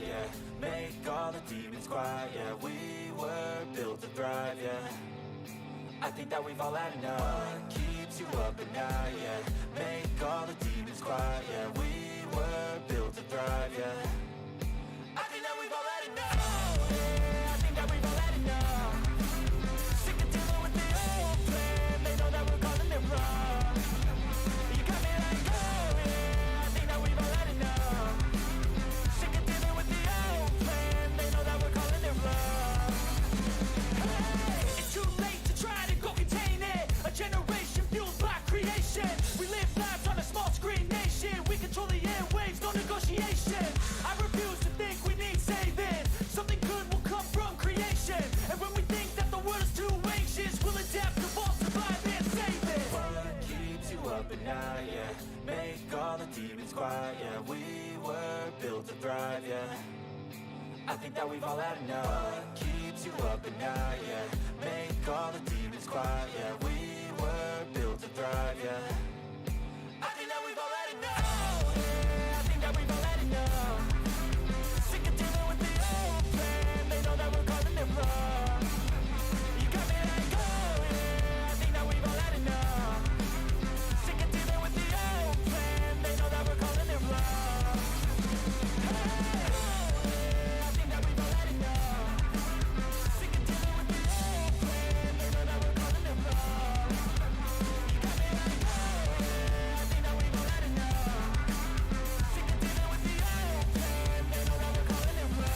Yeah, make all the demons quiet. Yeah, we were built to thrive. Yeah, I think that we've all had enough. What keeps you up at night? Yeah, make all the demons quiet. Yeah, we were built to thrive. Yeah, I think that we've all had enough. Yeah, I think that we've all had enough. Sick of dealing with the old plan. They know that we're calling it wrong. You got me like, oh yeah, I think that we've all had enough. Sick of dealing with the old plan. They know that we're calling it wrong. Hey, it's too late to try to go contain it. A generation fueled by creation. We live lives on a small screen nation. We control the airwaves, no negotiation. I refuse to think we need saving. Something good will come from creation. And when we think that the world is too anxious, we'll adapt, evolve, survive, and save it. What keeps you up at night? Yeah, make all the demons quiet. Yeah, we were built to thrive. Yeah, I think that we've all had enough. What keeps you up at night? Yeah, make all the demons quiet. Yeah, we were built to thrive. Yeah, I think that we've all had enough. Yeah, I think that we've all had enough. Sick of dealing with the old plan. They know that we're calling it wrong. You got me like, oh yeah, I think that we've all had enough. Sick of dealing with the old plan. They know that we're calling it wrong. Hey, oh yeah, I think that we've all had enough. Sick of dealing with the old plan. They know that we're calling it wrong. You got me like, oh yeah, I think that we've all had enough. Sick of dealing with the old plan. They know that we're calling it wrong.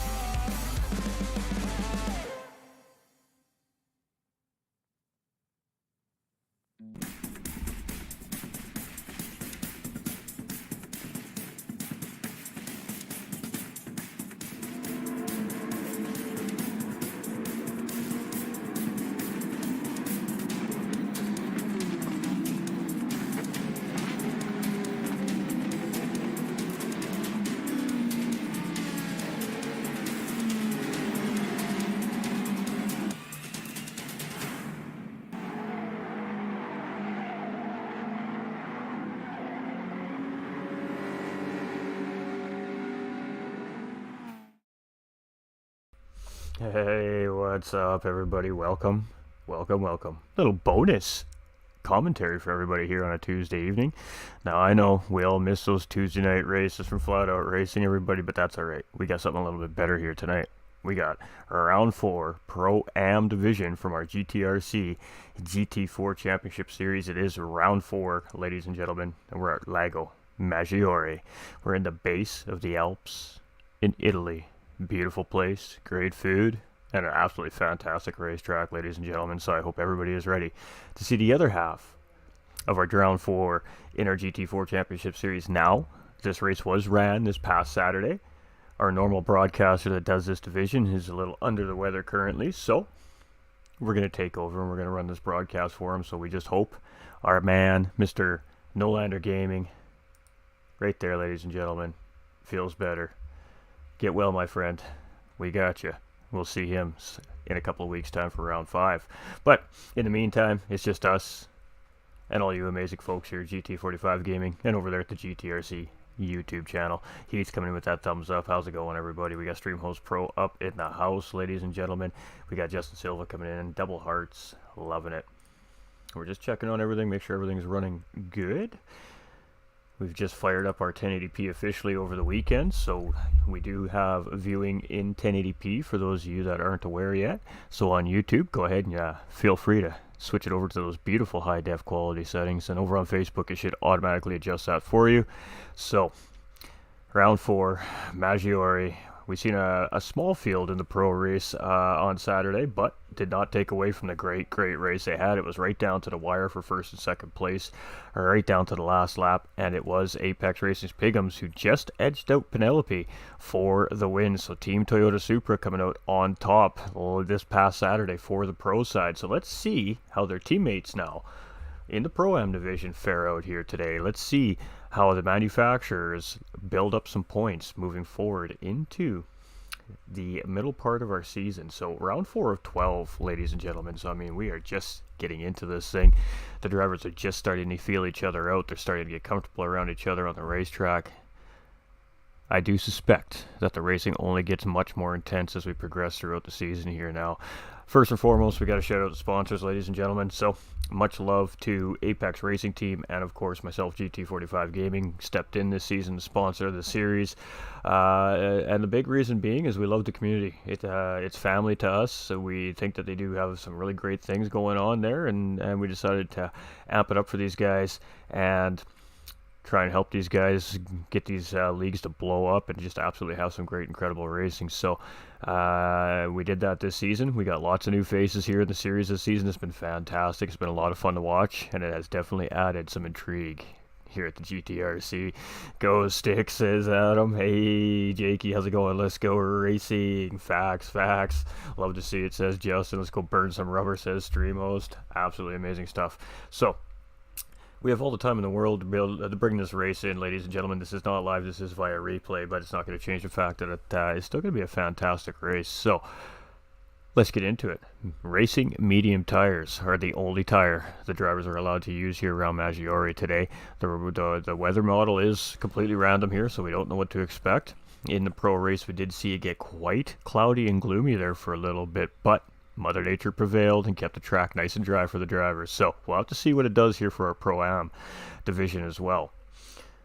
Hey, what's up, everybody? Welcome. Little bonus commentary for everybody here on a Tuesday evening. Now, I know we all miss those Tuesday night races from Flat Out Racing, everybody, but that's all right. We got something a little bit better here tonight. We got round 4 Pro-Am division from our GTRC GT4 Championship Series. It is round 4, ladies and gentlemen, and we're at Lago Maggiore. We're in the base of the Alps in Italy. Beautiful place, great food, and an absolutely fantastic racetrack, ladies and gentlemen. So I hope everybody is ready to see the other half of our round 4 in our GT4 Championship Series. Now, this race was ran this past Saturday. Our normal broadcaster that does this division is a little under the weather currently, so we're going to take over and we're going to run this broadcast for him. So we just hope our man, Mr. Nolander Gaming, right there, ladies and gentlemen, feels better. Get well, my friend. We got you. We'll see him in a couple of weeks' time for round 5. But in the meantime, it's just us and all you amazing folks here at GT45 Gaming and over there at the GTRC YouTube channel. He's coming in with that thumbs up. How's it going, everybody? We got Stream Host Pro up in the house, ladies and gentlemen. We got Justin Silva coming in, double hearts, loving it. We're just checking on everything, make sure everything's running good. We've just fired up our 1080p officially over the weekend, so we do have viewing in 1080p for those of you that aren't aware yet. So on YouTube, go ahead and feel free to switch it over to those beautiful high-def quality settings, and over on Facebook, it should automatically adjust that for you. So, round 4, Maggiore, we seen a small field in the pro race on Saturday, but did not take away from the great race they had. It was right down to the wire for first and second place, or right down to the last lap, and it was Apex Racing's Pigums who just edged out Penelope for the win. So Team Toyota Supra coming out on top this past Saturday for the pro side. So let's see how their teammates now in the Pro-Am division fare out here today. Let's see how the manufacturers build up some points moving forward into the middle part of our season. So round 4 of 12, ladies and gentlemen. So I mean, we are just getting into this thing. The drivers are just starting to feel each other out. They're starting to get comfortable around each other on the racetrack. I do suspect that the racing only gets much more intense as we progress throughout the season here now. First and foremost, we got to shout out the sponsors, ladies and gentlemen. So much love to Apex Racing Team and, of course, myself, GT45 Gaming, stepped in this season to sponsor the series. And the big reason being is we love the community. It's family to us, so we think that they do have some really great things going on there, and we decided to amp it up for these guys and try and help these guys get these leagues to blow up and just absolutely have some great, incredible racing. So we did that this season. We got lots of new faces here in the series this season. It's been fantastic. It's been a lot of fun to watch, and it has definitely added some intrigue here at the GTRC. Go Stick, says Adam. Hey, Jakey, how's it going? Let's go racing. Facts. Love to see it, says Justin. Let's go burn some rubber, says Streamhost. Absolutely amazing stuff. So we have all the time in the world to be able to bring this race in, ladies and gentlemen. This is not live, this is via replay, but it's not going to change the fact that it's still going to be a fantastic race. So let's get into it. Racing medium tires are the only tire the drivers are allowed to use here around Maggiore today. The weather model is completely random here, so we don't know what to expect. In the pro race, we did see it get quite cloudy and gloomy there for a little bit, but Mother Nature prevailed and kept the track nice and dry for the drivers. So we'll have to see what it does here for our Pro-Am division as well.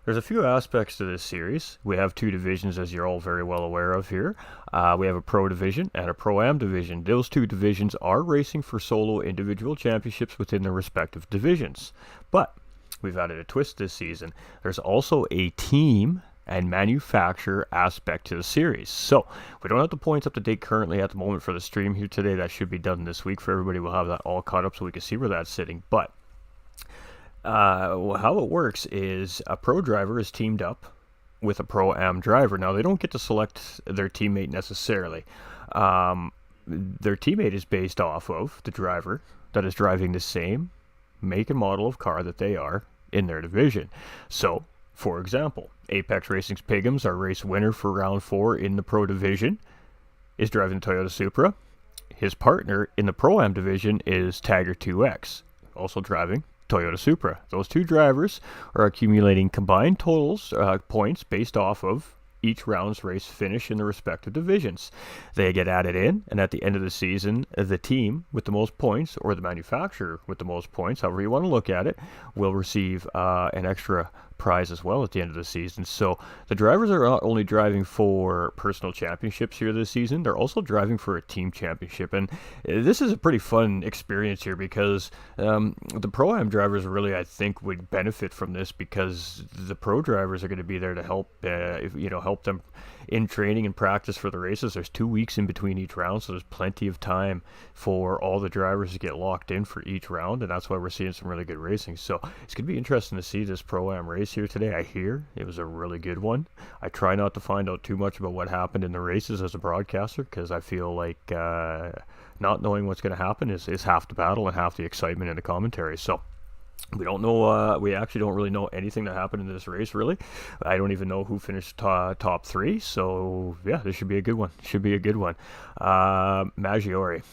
There's a few aspects to this series. We have two divisions, as you're all very well aware of here. We have a Pro division and a Pro-Am division. Those two divisions are racing for solo individual championships within their respective divisions. But we've added a twist this season. There's also a team and manufacturer aspect to the series. So we don't have the points up to date currently at the moment for the stream here today. That should be done this week for everybody. We'll have that all caught up so we can see where that's sitting. But how it works is a pro driver is teamed up with a Pro-Am driver. Now, they don't get to select their teammate necessarily. Their teammate is based off of the driver that is driving the same make and model of car that they are in their division. So, for example, Apex Racing's Pigums, our race winner for round 4 in the Pro division, is driving the Toyota Supra. His partner in the Pro-Am division is Tagger 2X, also driving Toyota Supra. Those two drivers are accumulating combined totals, points based off of each round's race finish in the respective divisions. They get added in, and at the end of the season, the team with the most points, or the manufacturer with the most points, however you want to look at it, will receive an extra prize as well at the end of the season. So the drivers are not only driving for personal championships here this season, they're also driving for a team championship. And this is a pretty fun experience here because the Pro-Am drivers really, I think, would benefit from this because the pro drivers are going to be there to help, help them in training and practice for the races. There's 2 weeks in between each round, so there's plenty of time for all the drivers to get locked in for each round, and that's why we're seeing some really good racing. So it's going to be interesting to see this Pro-Am race here today. I hear it was a really good one. I try not to find out too much about what happened in the races as a broadcaster because I feel like not knowing what's going to happen is half the battle and half the excitement in the commentary. So we don't know. We actually don't really know anything that happened in this race, really. I don't even know who finished top 3. So, yeah, this should be a good one. Maggiore.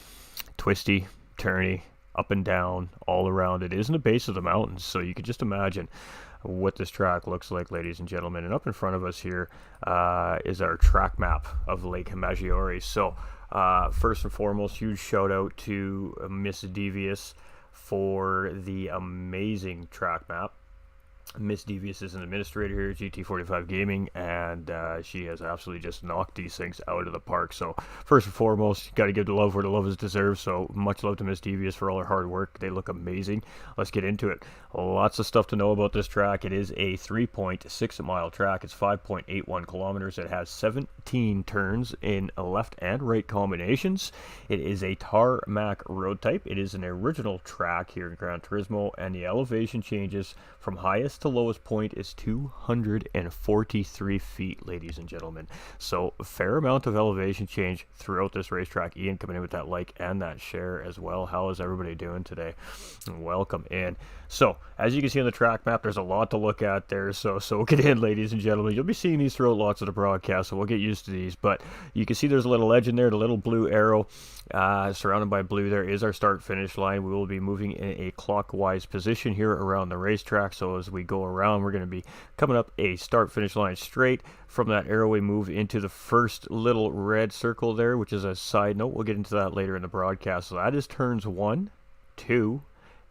Twisty, turny, up and down, all around. It is in the base of the mountains, so you can just imagine what this track looks like, ladies and gentlemen. And up in front of us here is our track map of Lake Maggiore. So, first and foremost, huge shout out to Miss Devious for the amazing track map. Miss Devious is an administrator here at GT45 Gaming, and she has absolutely just knocked these things out of the park. So first and foremost, you got to give the love where the love is deserved. So much love to Miss Devious for all her hard work. They look amazing. Let's get into it. Lots of stuff to know about this track. It is a 3.6 mile track. It's 5.81 kilometers. It has 17 turns in left and right combinations. It is a tarmac road type. It is an original track here in Gran Turismo, and the elevation changes from highest to lowest point is 243 feet, ladies and gentlemen. So a fair amount of elevation change throughout this racetrack. Ian coming in with that like and that share as well. How is everybody doing today? Welcome in. So as you can see on the track map, there's a lot to look at there, so soak it in, ladies and gentlemen. You'll be seeing these throughout lots of the broadcast, so we'll get used to these. But you can see there's a little legend there, the little blue arrow surrounded by blue. There is our start finish line. We will be moving in a clockwise position here around the racetrack. So as we go around, we're going to be coming up a start finish line straight. From that arrow, we move into the first little red circle there, which is a side note. We'll get into that later in the broadcast. So that is turns 1, 2,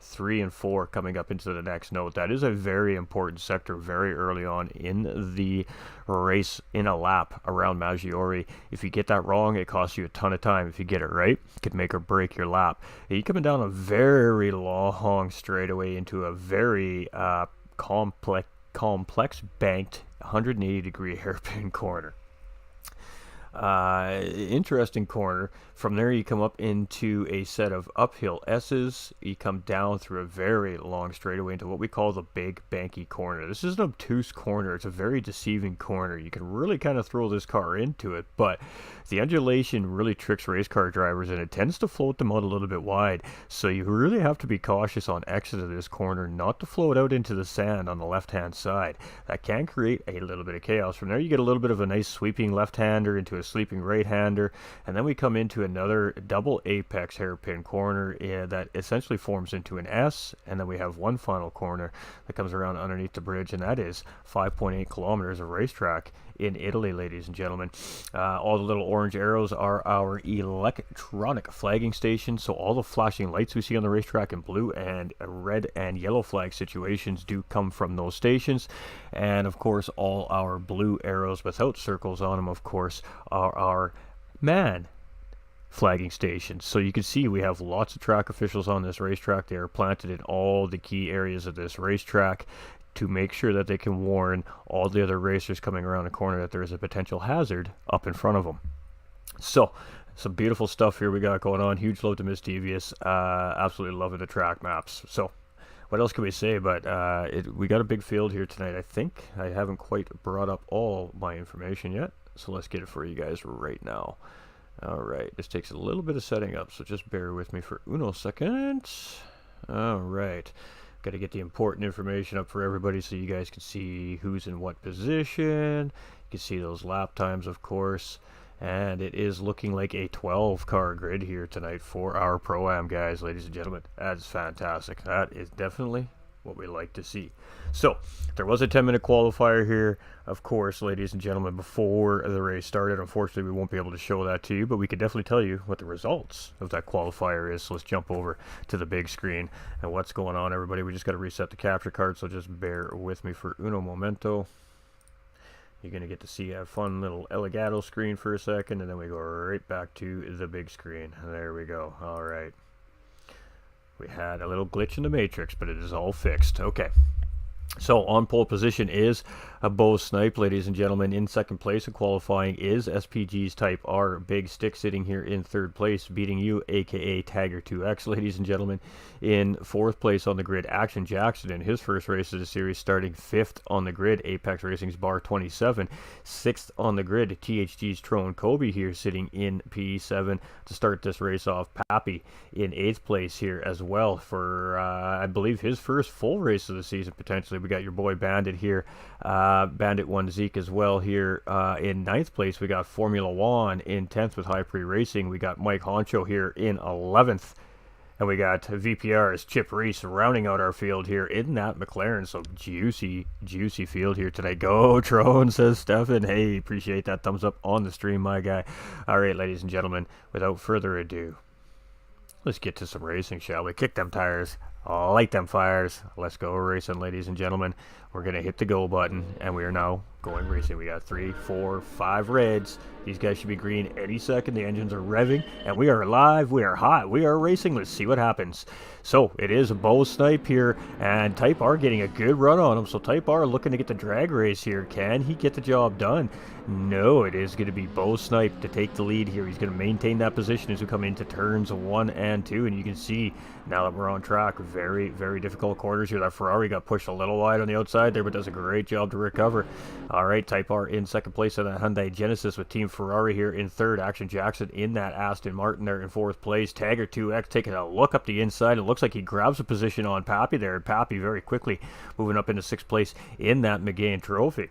3, and 4 coming up into the next node. That is a very important sector very early on in the race in a lap around Maggiore. If you get that wrong, it costs you a ton of time. If you get it right, it could make or break your lap. You're coming down a very long straightaway into a very complex banked 180 degree hairpin corner. Interesting corner. From there you come up into a set of uphill S's. You come down through a very long straightaway into what we call the big banky corner. This is an obtuse corner. It's a very deceiving corner. You can really kind of throw this car into it, but the undulation really tricks race car drivers, and it tends to float them out a little bit wide. So you really have to be cautious on exit of this corner not to float out into the sand on the left hand side. That can create a little bit of chaos. From there you get a little bit of a nice sweeping left hander into a sleeping right hander, and then we come into another double apex hairpin corner that essentially forms into an S, and then we have one final corner that comes around underneath the bridge, and that is 5.8 kilometers of racetrack in Italy, ladies and gentlemen. All the little orange arrows are our electronic flagging stations, so all the flashing lights we see on the racetrack in blue and red and yellow flag situations do come from those stations. And of course all our blue arrows without circles on them, of course, are our man flagging stations. So you can see we have lots of track officials on this racetrack. They are planted in all the key areas of this racetrack to make sure that they can warn all the other racers coming around the corner that there is a potential hazard up in front of them. So some beautiful stuff here we got going on. Huge love to Miss Devious. Absolutely loving the track maps. So what else can we say? But we got a big field here tonight. I think I haven't quite brought up all my information yet, so let's get it for you guys right now. Alright, this takes a little bit of setting up, so just bear with me for uno second. Alright, got to get the important information up for everybody so you guys can see who's in what position. You can see those lap times, of course. And it is looking like a 12-car grid here tonight for our Pro-Am guys, ladies and gentlemen. That is fantastic. That is definitely what we like to see. So there was a 10-minute qualifier here, of course, ladies and gentlemen, before the race started. Unfortunately, we won't be able to show that to you, but we can definitely tell you what the results of that qualifier is. So let's jump over to the big screen and what's going on, everybody. We just got to reset the capture card, so just bear with me for uno momento. You're going to get to see a fun little Elgato screen for a second, and then we go right back to the big screen. There we go. All right. We had a little glitch in the matrix, but it is all fixed. Okay. So on pole position is a Bo Snipe, ladies and gentlemen. In second place in qualifying is SPG's Type R Big Stick, sitting here in third place, beating you, aka Tiger 2X, ladies and gentlemen. In fourth place on the grid, Action Jackson in his first race of the series, starting fifth on the grid, Apex Racing's Bar 27. Sixth on the grid, THG's Trone Kobe here, sitting in P7 to start this race off. Pappy in eighth place here as well for, I believe, his first full race of the season, potentially. We got your boy Bandit here, Bandit 1 Zeke as well here. In ninth place, we got Formula One. In 10th with High Prix Racing, we got Mike Honcho here in 11th. And we got VPR's Chip Reese rounding out our field here in that McLaren. So juicy field here today. Go Trone, says Stefan. Hey, appreciate that thumbs up on the stream, my guy. All right, ladies and gentlemen, without further ado, Let's get to some racing, shall we? Kick them tires, light them fires. Let's go racing, ladies and gentlemen. We're going to hit the go button, and we are now going racing. We got 3, 4, 5 reds. These guys should be green any second. The engines are revving, and we are live. We are hot. We are racing. Let's see what happens. So it is a Bo Snipe here, and Type R getting a good run on him. So Type R looking to get the drag race here. Can he get the job done? No, it is going to be Bo Snipe to take the lead here. He's going to maintain that position as we come into turns 1 and 2, and you can see now that we're on track, very, very difficult corners here. That Ferrari got pushed a little wide on the outside there, but does a great job to recover. All right, Type R in second place on that Hyundai Genesis with Team Ferrari here in third. Action Jackson in that Aston Martin there in fourth place. Tagger 2X taking a look up the inside. It looks like he grabs a position on Pappy there. Pappy very quickly moving up into sixth place in that McGain trophy.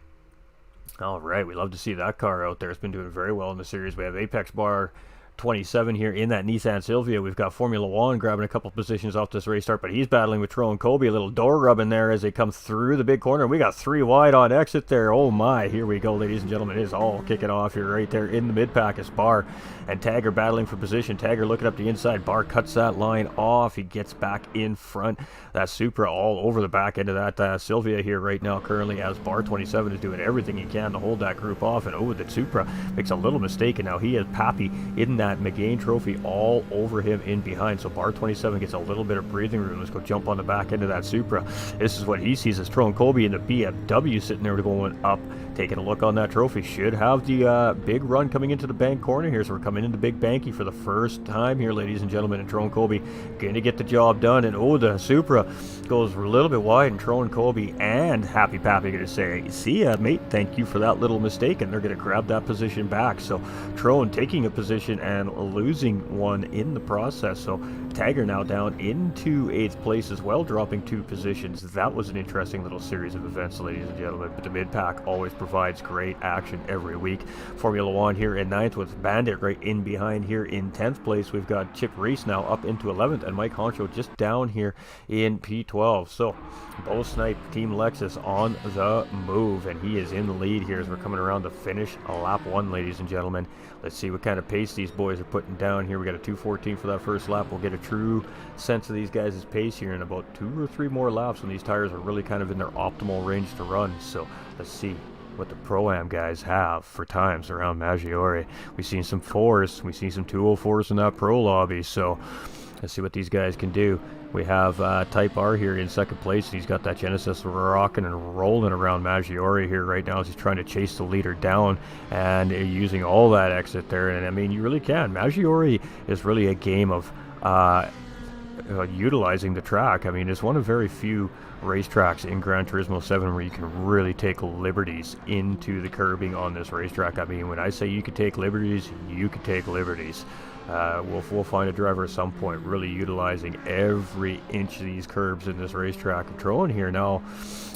All right, we love to see that car out there. It's been doing very well in the series. We have Apex Bar 27 here in that Nissan Silvia. We've got Formula One grabbing a couple positions off this race start, but he's battling with Tro and Kobe. A little door rubbing there as they come through the big corner. We got 3 wide on exit there. Oh my, here we go, ladies and gentlemen. It is all kicking off here right there in the mid-pack is Bar and Tagger battling for position. Tagger looking up the inside. Bar cuts that line off. He gets back in front. That Supra all over the back end of that Silvia here right now currently, as Bar 27 is doing everything he can to hold that group off. And oh, the Supra makes a little mistake, and now he has Pappy in that McGain trophy all over him in behind. So Bar 27 gets a little bit of breathing room. Let's go jump on the back end of that Supra. This is what he sees as Tro and Kobe in the BMW sitting there going up. Taking a look on that trophy. Should have the big run coming into the bank corner here. So we're coming into Big Banky for the first time here, ladies and gentlemen. And Tro and Kobe going to get the job done. And oh, the Supra goes a little bit wide. And Tro and Kobe and Happy Pappy going to say, see ya, mate. Thank you for that little mistake. And they're going to grab that position back. So Tro taking a position and losing one in the process. So Tagger now down into 8th place as well, dropping 2 positions. That was an interesting little series of events, ladies and gentlemen. But the mid-pack always provides great action every week. Formula One here in 9th with Bandit right in behind here in 10th place. We've got Chip Reese now up into 11th and Mike Honcho just down here in P12. So Bo Snipe, Team Lexus on the move, and he is in the lead here as we're coming around to finish lap 1, ladies and gentlemen. Let's see what kind of pace these boys are putting down here. We got a 2:14 for that first lap. We'll get a true sense of these guys' pace here in about 2 or 3 more laps when these tires are really kind of in their optimal range to run. So let's see what the Pro-Am guys have for times around Maggiore. We've seen some 4s. We've seen some 204s in that Pro lobby. So let's see what these guys can do. We have Type R here in second place. He's got that Genesis rocking and rolling around Maggiore here right now as he's trying to chase the leader down and using all that exit there. And I mean, you really can. Maggiore is really a game of utilizing the track. I mean, it's one of very few racetracks in Gran Turismo 7 where you can really take liberties into the curbing on this racetrack. I mean, when I say you can take liberties, you can take liberties. We'll find a driver at some point really utilizing every inch of these curbs in this racetrack. Controlling here now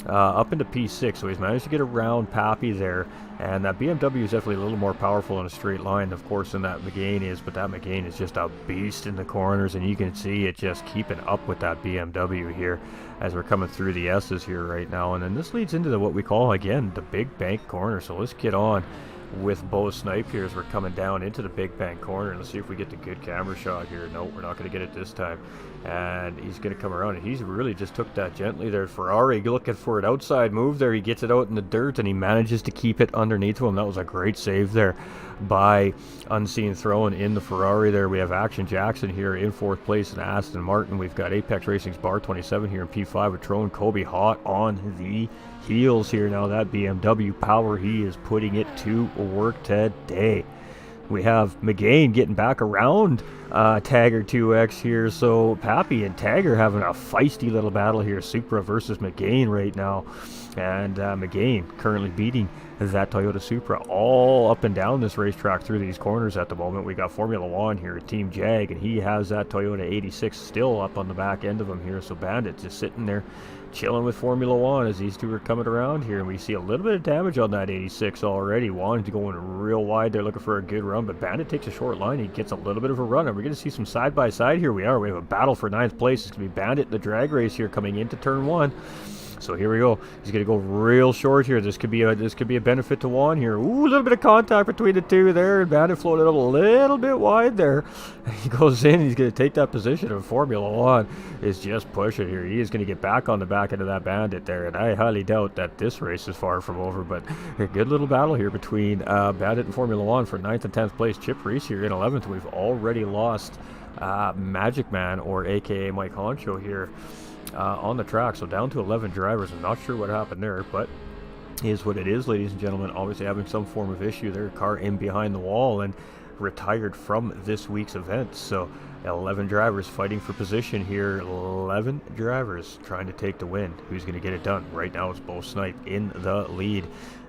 up into P6, so he's managed to get around Pappy there, and that BMW is definitely a little more powerful in a straight line, of course, than that McGain is, but that McGain is just a beast in the corners, and you can see it just keeping up with that BMW here as we're coming through the S's here right now. And then this leads into what we call, again, the Big Bank corner. So let's get on with Bo Snipe here as we're coming down into the Big Bank corner. Let's see if we get the good camera shot here. No, we're not going to get it this time. And he's going to come around, and he's really just took that gently there. Ferrari looking for an outside move there. He gets it out in the dirt, and he manages to keep it underneath him. That was a great save there by Unseen Throwing in the Ferrari there. We have Action Jackson here in 4th place in Aston Martin. We've got Apex Racing's Bar 27 here in P5 with Tro and Kobe hot on the heels here. Now that BMW power, he is putting it to work today. We have McGain getting back around Tagger 2X here. So Pappy and Tagger having a feisty little battle here. Supra versus McGain right now. And McGain currently beating that Toyota Supra all up and down this racetrack through these corners at the moment. We got Formula One here, Team Jag, and he has that Toyota 86 still up on the back end of him here. So Bandit just sitting there chilling with Formula One as these two are coming around here, and we see a little bit of damage on that 86 already. Wanted to go in real wide there looking for a good run, but Bandit takes a short line. He gets a little bit of a run, and we're going to see some side-by-side here. We have a battle for 9th place. It's going to be Bandit in the drag race here coming into turn 1. So here we go. He's going to go real short here. This could be a benefit to Juan here. Ooh, a little bit of contact between the two there. And Bandit floated up a little bit wide there. He goes in. He's going to take that position. And Formula One is just pushing here. He is going to get back on the back end of that Bandit there. And I highly doubt that this race is far from over. But a good little battle here between Bandit and Formula One for 9th and 10th place. Chip Reese here in 11th. We've already lost Magic Man, or aka Mike Honcho here, on the track. So down to 11 drivers. I'm not sure what happened there, but is what it is, ladies and gentlemen. Obviously having some form of issue there. Car in behind the wall and retired from this week's event. So 11 drivers fighting for position here. 11 drivers trying to take the win. Who's going to get it done? Right now it's Bo Snipe in the lead.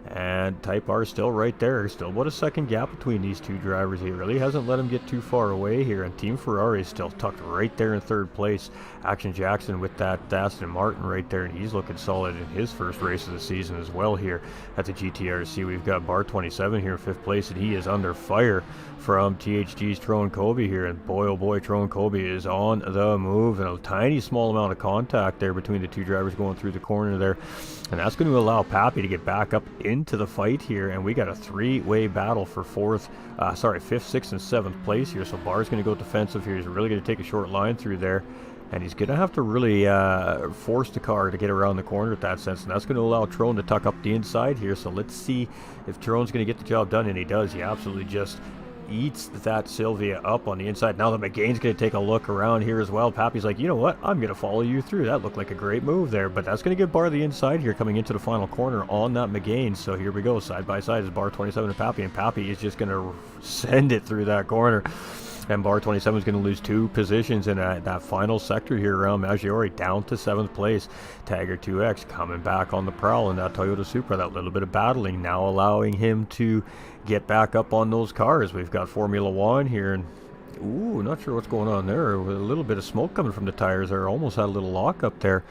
And Type R still right there. Still about a second gap between these two drivers. He really hasn't let him get too far away here. And Team Ferrari is still tucked right there in third place. Action Jackson with that Aston Martin right there. And he's looking solid in his first race of the season as well here at the GTRC. We've got Bar 27 here in fifth place. And he is under fire from THG's Tyrone Colby here. And boy, oh boy, Tyrone Colby is on the move. And a tiny small amount of contact there between the two drivers going through the corner there. And that's going to allow Pappy to get back up into the fight here. And we got a three-way battle for fifth, sixth, and seventh place here. So Barr's going to go defensive here. He's really going to take a short line through there. And he's going to have to really force the car to get around the corner in that sense. And that's going to allow Tyrone to tuck up the inside here. So let's see if Tyrone's going to get the job done. And he does. He absolutely just eats that Sylvia up on the inside. Now that McGain's going to take a look around here as well. Pappy's like, you know what? I'm going to follow you through. That looked like a great move there. But that's going to give Bar the inside here coming into the final corner on that McGain. So here we go. Side by side is Bar 27 and Pappy. And Pappy is just going to send it through that corner. And Bar 27 is going to lose 2 positions in that final sector here around Maggiore, down to 7th place. Tiger 2X coming back on the prowl in that Toyota Supra. That little bit of battling now allowing him to get back up on those cars. We've got Formula One here, and ooh, not sure what's going on there. With a little bit of smoke coming from the tires there. Almost had a little lock up there.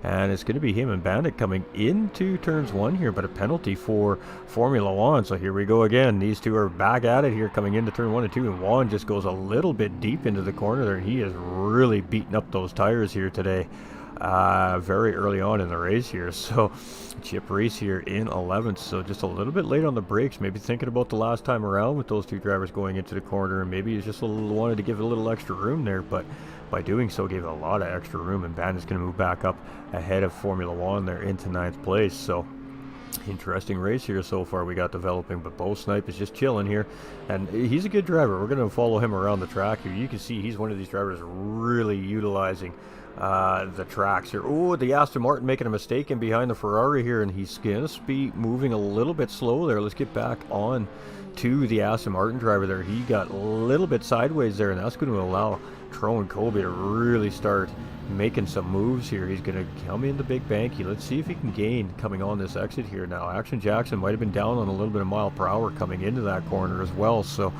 And it's going to be him and Bandit coming into turns 1 here, but a penalty for Formula One. So here we go again. These two are back at it here coming into turn 1 and 2. And Juan just goes a little bit deep into the corner there. And he is really beating up those tires here today. Very early on in the race here. So Chip Reese here in 11th. So just a little bit late on the brakes. Maybe thinking about the last time around with those two drivers going into the corner. And maybe he's just wanted to give it a little extra room there. But by doing so, gave it a lot of extra room, and Bandit's going to move back up ahead of Formula One there into 9th place. So interesting race here so far we got developing, but Bo Snipe is just chilling here, and he's a good driver. We're going to follow him around the track here. You can see he's one of these drivers really utilizing the tracks here. Oh, the Aston Martin making a mistake in behind the Ferrari here, and he's going to be moving a little bit slow there. Let's get back on to the Aston Martin driver there. He got a little bit sideways there, and that's going to allow Tyrone Colby to really start making some moves here. He's going to come into Big Banky. Let's see if he can gain coming on this exit here now. Action Jackson might have been down on a little bit of mile per hour coming into that corner as well. So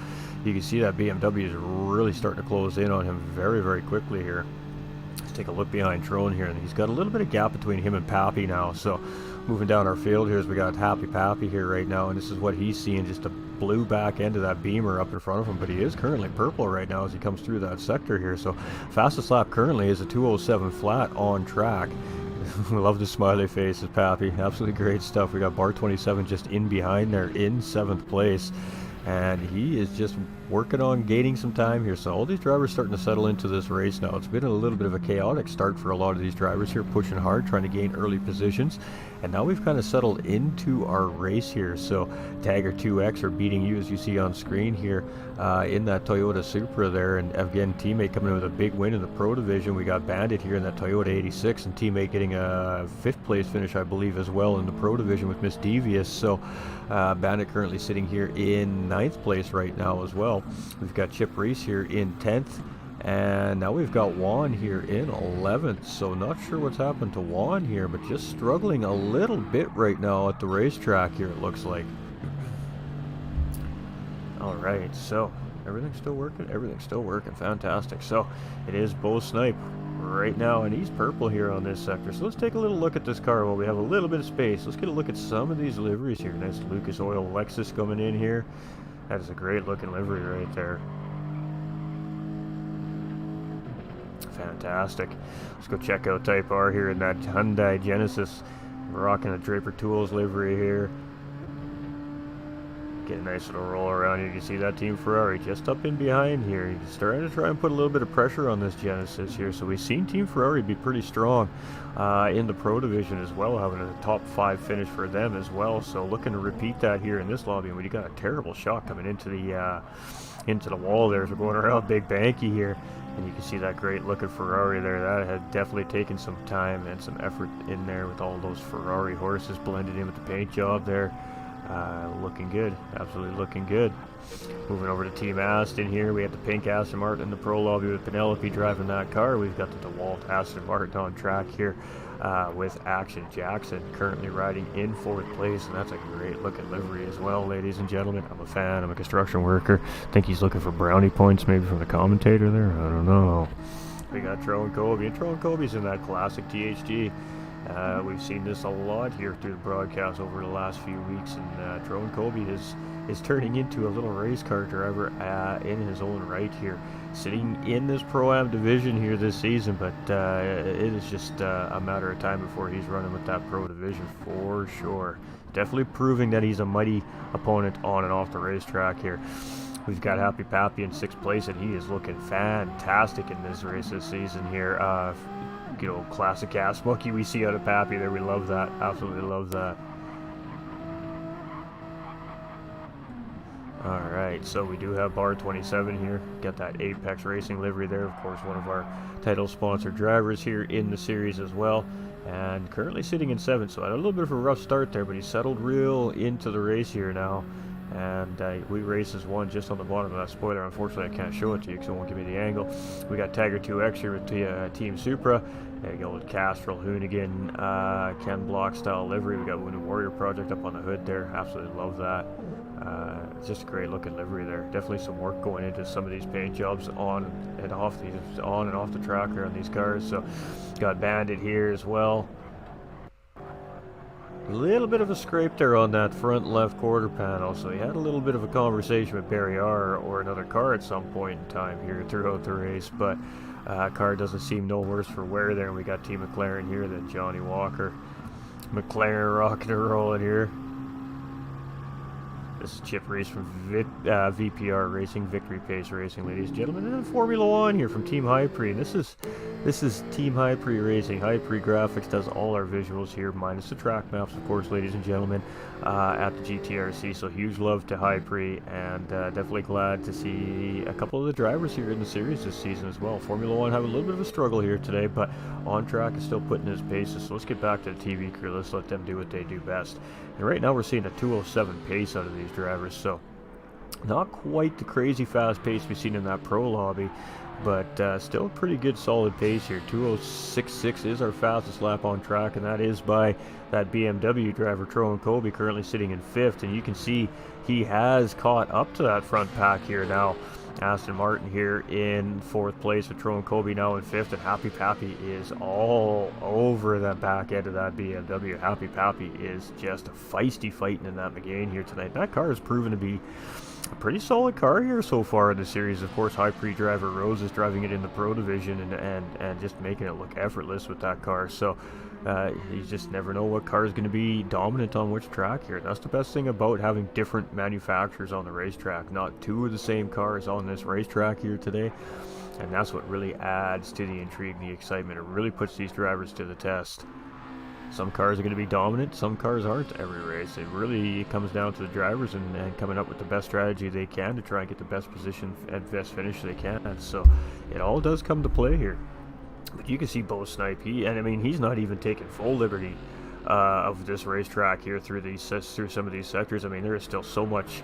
you can see that BMW is really starting to close in on him very, very quickly here. Let's take a look behind Tyrone here, and he's got a little bit of gap between him and Pappy now. So moving down our field here, as we got Happy Pappy here right now, and this is what he's seeing, just a blue back end of that Beamer up in front of him, but he is currently purple right now as he comes through that sector here. So fastest lap currently is a 2:07 flat on track. We love the smiley faces, Pappy. Absolutely great stuff. We got Bar 27 just in behind there in 7th place. And he is just working on gaining some time here. So all these drivers starting to settle into this race now. It's been a little bit of a chaotic start for a lot of these drivers here, pushing hard, trying to gain early positions. And now we've kind of settled into our race here. So Tiger 2X are beating you, as you see on screen here, in that Toyota Supra there. And again, teammate coming in with a big win in the Pro Division. We got Bandit here in that Toyota 86, and teammate getting a 5th place finish, I believe, as well in the Pro Division with Miss Devious. So Bandit currently sitting here in 9th place right now as well. We've got Chip Reese here in 10th. And now we've got Juan here in 11th. So not sure what's happened to Juan here, but just struggling a little bit right now at the racetrack here, it looks like. All right, so everything's still working. Everything's still working. Fantastic. So it is Bo Snipe right now, and he's purple here on this sector. So let's take a little look at this car while we have a little bit of space. Let's get a look at some of these liveries here. Nice Lucas Oil Lexus coming in here. That is a great looking livery right there. fantastic. Let's go check out Type R here in that Hyundai Genesis. We're rocking a Draper Tools livery here. Get a nice little roll around here. You see that Team Ferrari just up in behind here. He's starting to try and put a little bit of pressure on this Genesis here. So we've seen Team Ferrari be pretty strong in the Pro Division as well, having a top 5 finish for them as well. So looking to repeat that here in this lobby. And we got a terrible shot coming into the wall there. So going around Big Banky here. And you can see that great looking Ferrari there. That had definitely taken some time and some effort in there with all those Ferrari horses blended in with the paint job there. Looking good, absolutely looking good. Moving over to Team Aston here, we have the pink Aston Martin in the pro lobby with Penelope driving that car. We've got the DeWalt Aston Martin on track here with Action Jackson currently riding in 4th place, and that's a great looking livery as well, ladies and gentlemen. I'm a fan, I'm a construction worker. I think he's looking for brownie points maybe from the commentator there, I don't know. We got Tro and Kobe, and Tro and Kobe's in that classic THG. We've seen this a lot here through the broadcast over the last few weeks, and Tro and Kobe is turning into a little race car driver in his own right here, sitting in this Pro-Am division here this season, but it is just a matter of time before he's running with that Pro division for sure. Definitely proving that he's a mighty opponent on and off the racetrack here. We've got Happy Pappy in 6th place, and he is looking fantastic in this race this season here. Good old classic gas monkey we see out of Pappy there. We love that. Absolutely love that. Alright, so we do have bar 27 here. Got that Apex Racing livery there. Of course, one of our title sponsor drivers here in the series as well. And currently sitting in 7th, so had a little bit of a rough start there, but he settled real into the race here now. And we race as one just on the bottom of that spoiler. Unfortunately, I can't show it to you because it won't give me the angle. We got Tiger 2X here with Team Supra. There you go with Castrol, Hoonigan, Ken Block style livery. We got Wounded Warrior Project up on the hood there. Absolutely love that. It's just a great looking livery there. Definitely some work going into some of these paint jobs on and off the track here on these cars. So got Bandit here as well. A little bit of a scrape there on that front left quarter panel, so he had a little bit of a conversation with Barry R or another car at some point in time here throughout the race, but car doesn't seem no worse for wear there. And we got Team McLaren here, then Johnny Walker. McLaren rocking and rolling here. This is Chip Reese from VPR Racing, Victory Pace Racing, ladies and gentlemen. And then Formula One here from Team High Prix. This is Team High Prix Racing. High Prix Graphics does all our visuals here, minus the track maps, of course, ladies and gentlemen, at the GTRC. So huge love to High Prix, and definitely glad to see a couple of the drivers here in the series this season as well. Formula One have a little bit of a struggle here today, but on track is still putting his paces. So let's get back to the TV crew. Let's let them do what they do best. And right now we're seeing a 207 pace out of these drivers, so not quite the crazy fast pace we've seen in that pro lobby, but still a pretty good solid pace here. 206.6 is our fastest lap on track, and that is by that BMW driver Tro and Kobe, currently sitting in 5th, and you can see he has caught up to that front pack here now. Aston Martin here in 4th place with Tro and Kobe now in 5th, and Happy Pappy is all over the back end of that BMW. Happy Pappy is just feisty fighting in that McGain here tonight. That car has proven to be a pretty solid car here so far in the series. Of course, High Prix driver Rose is driving it in the Pro Division and just making it look effortless with that car. So you just never know what car is going to be dominant on which track here. That's the best thing about having different manufacturers on the racetrack. Not two of the same cars on this racetrack here today. And that's what really adds to the intrigue and the excitement. It really puts these drivers to the test. Some cars are going to be dominant, some cars aren't every race. It really comes down to the drivers and coming up with the best strategy they can to try and get the best position and best finish they can. And so it all does come to play here. But you can see Bo Snipe, he's not even taking full liberty of this racetrack here through some of these sectors. I mean, there is still so much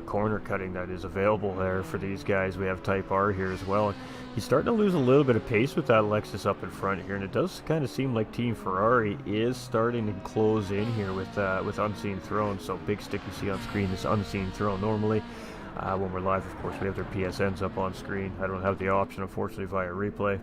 corner cutting that is available there for these guys. We have Type R here as well. He's starting to lose a little bit of pace with that Lexus up in front here, and it does kind of seem like Team Ferrari is starting to close in here with Unseen Throne. So big stick you see on screen is Unseen Throne. Normally, when we're live, of course, we have their PSNs up on screen. I don't have the option, unfortunately, via replay.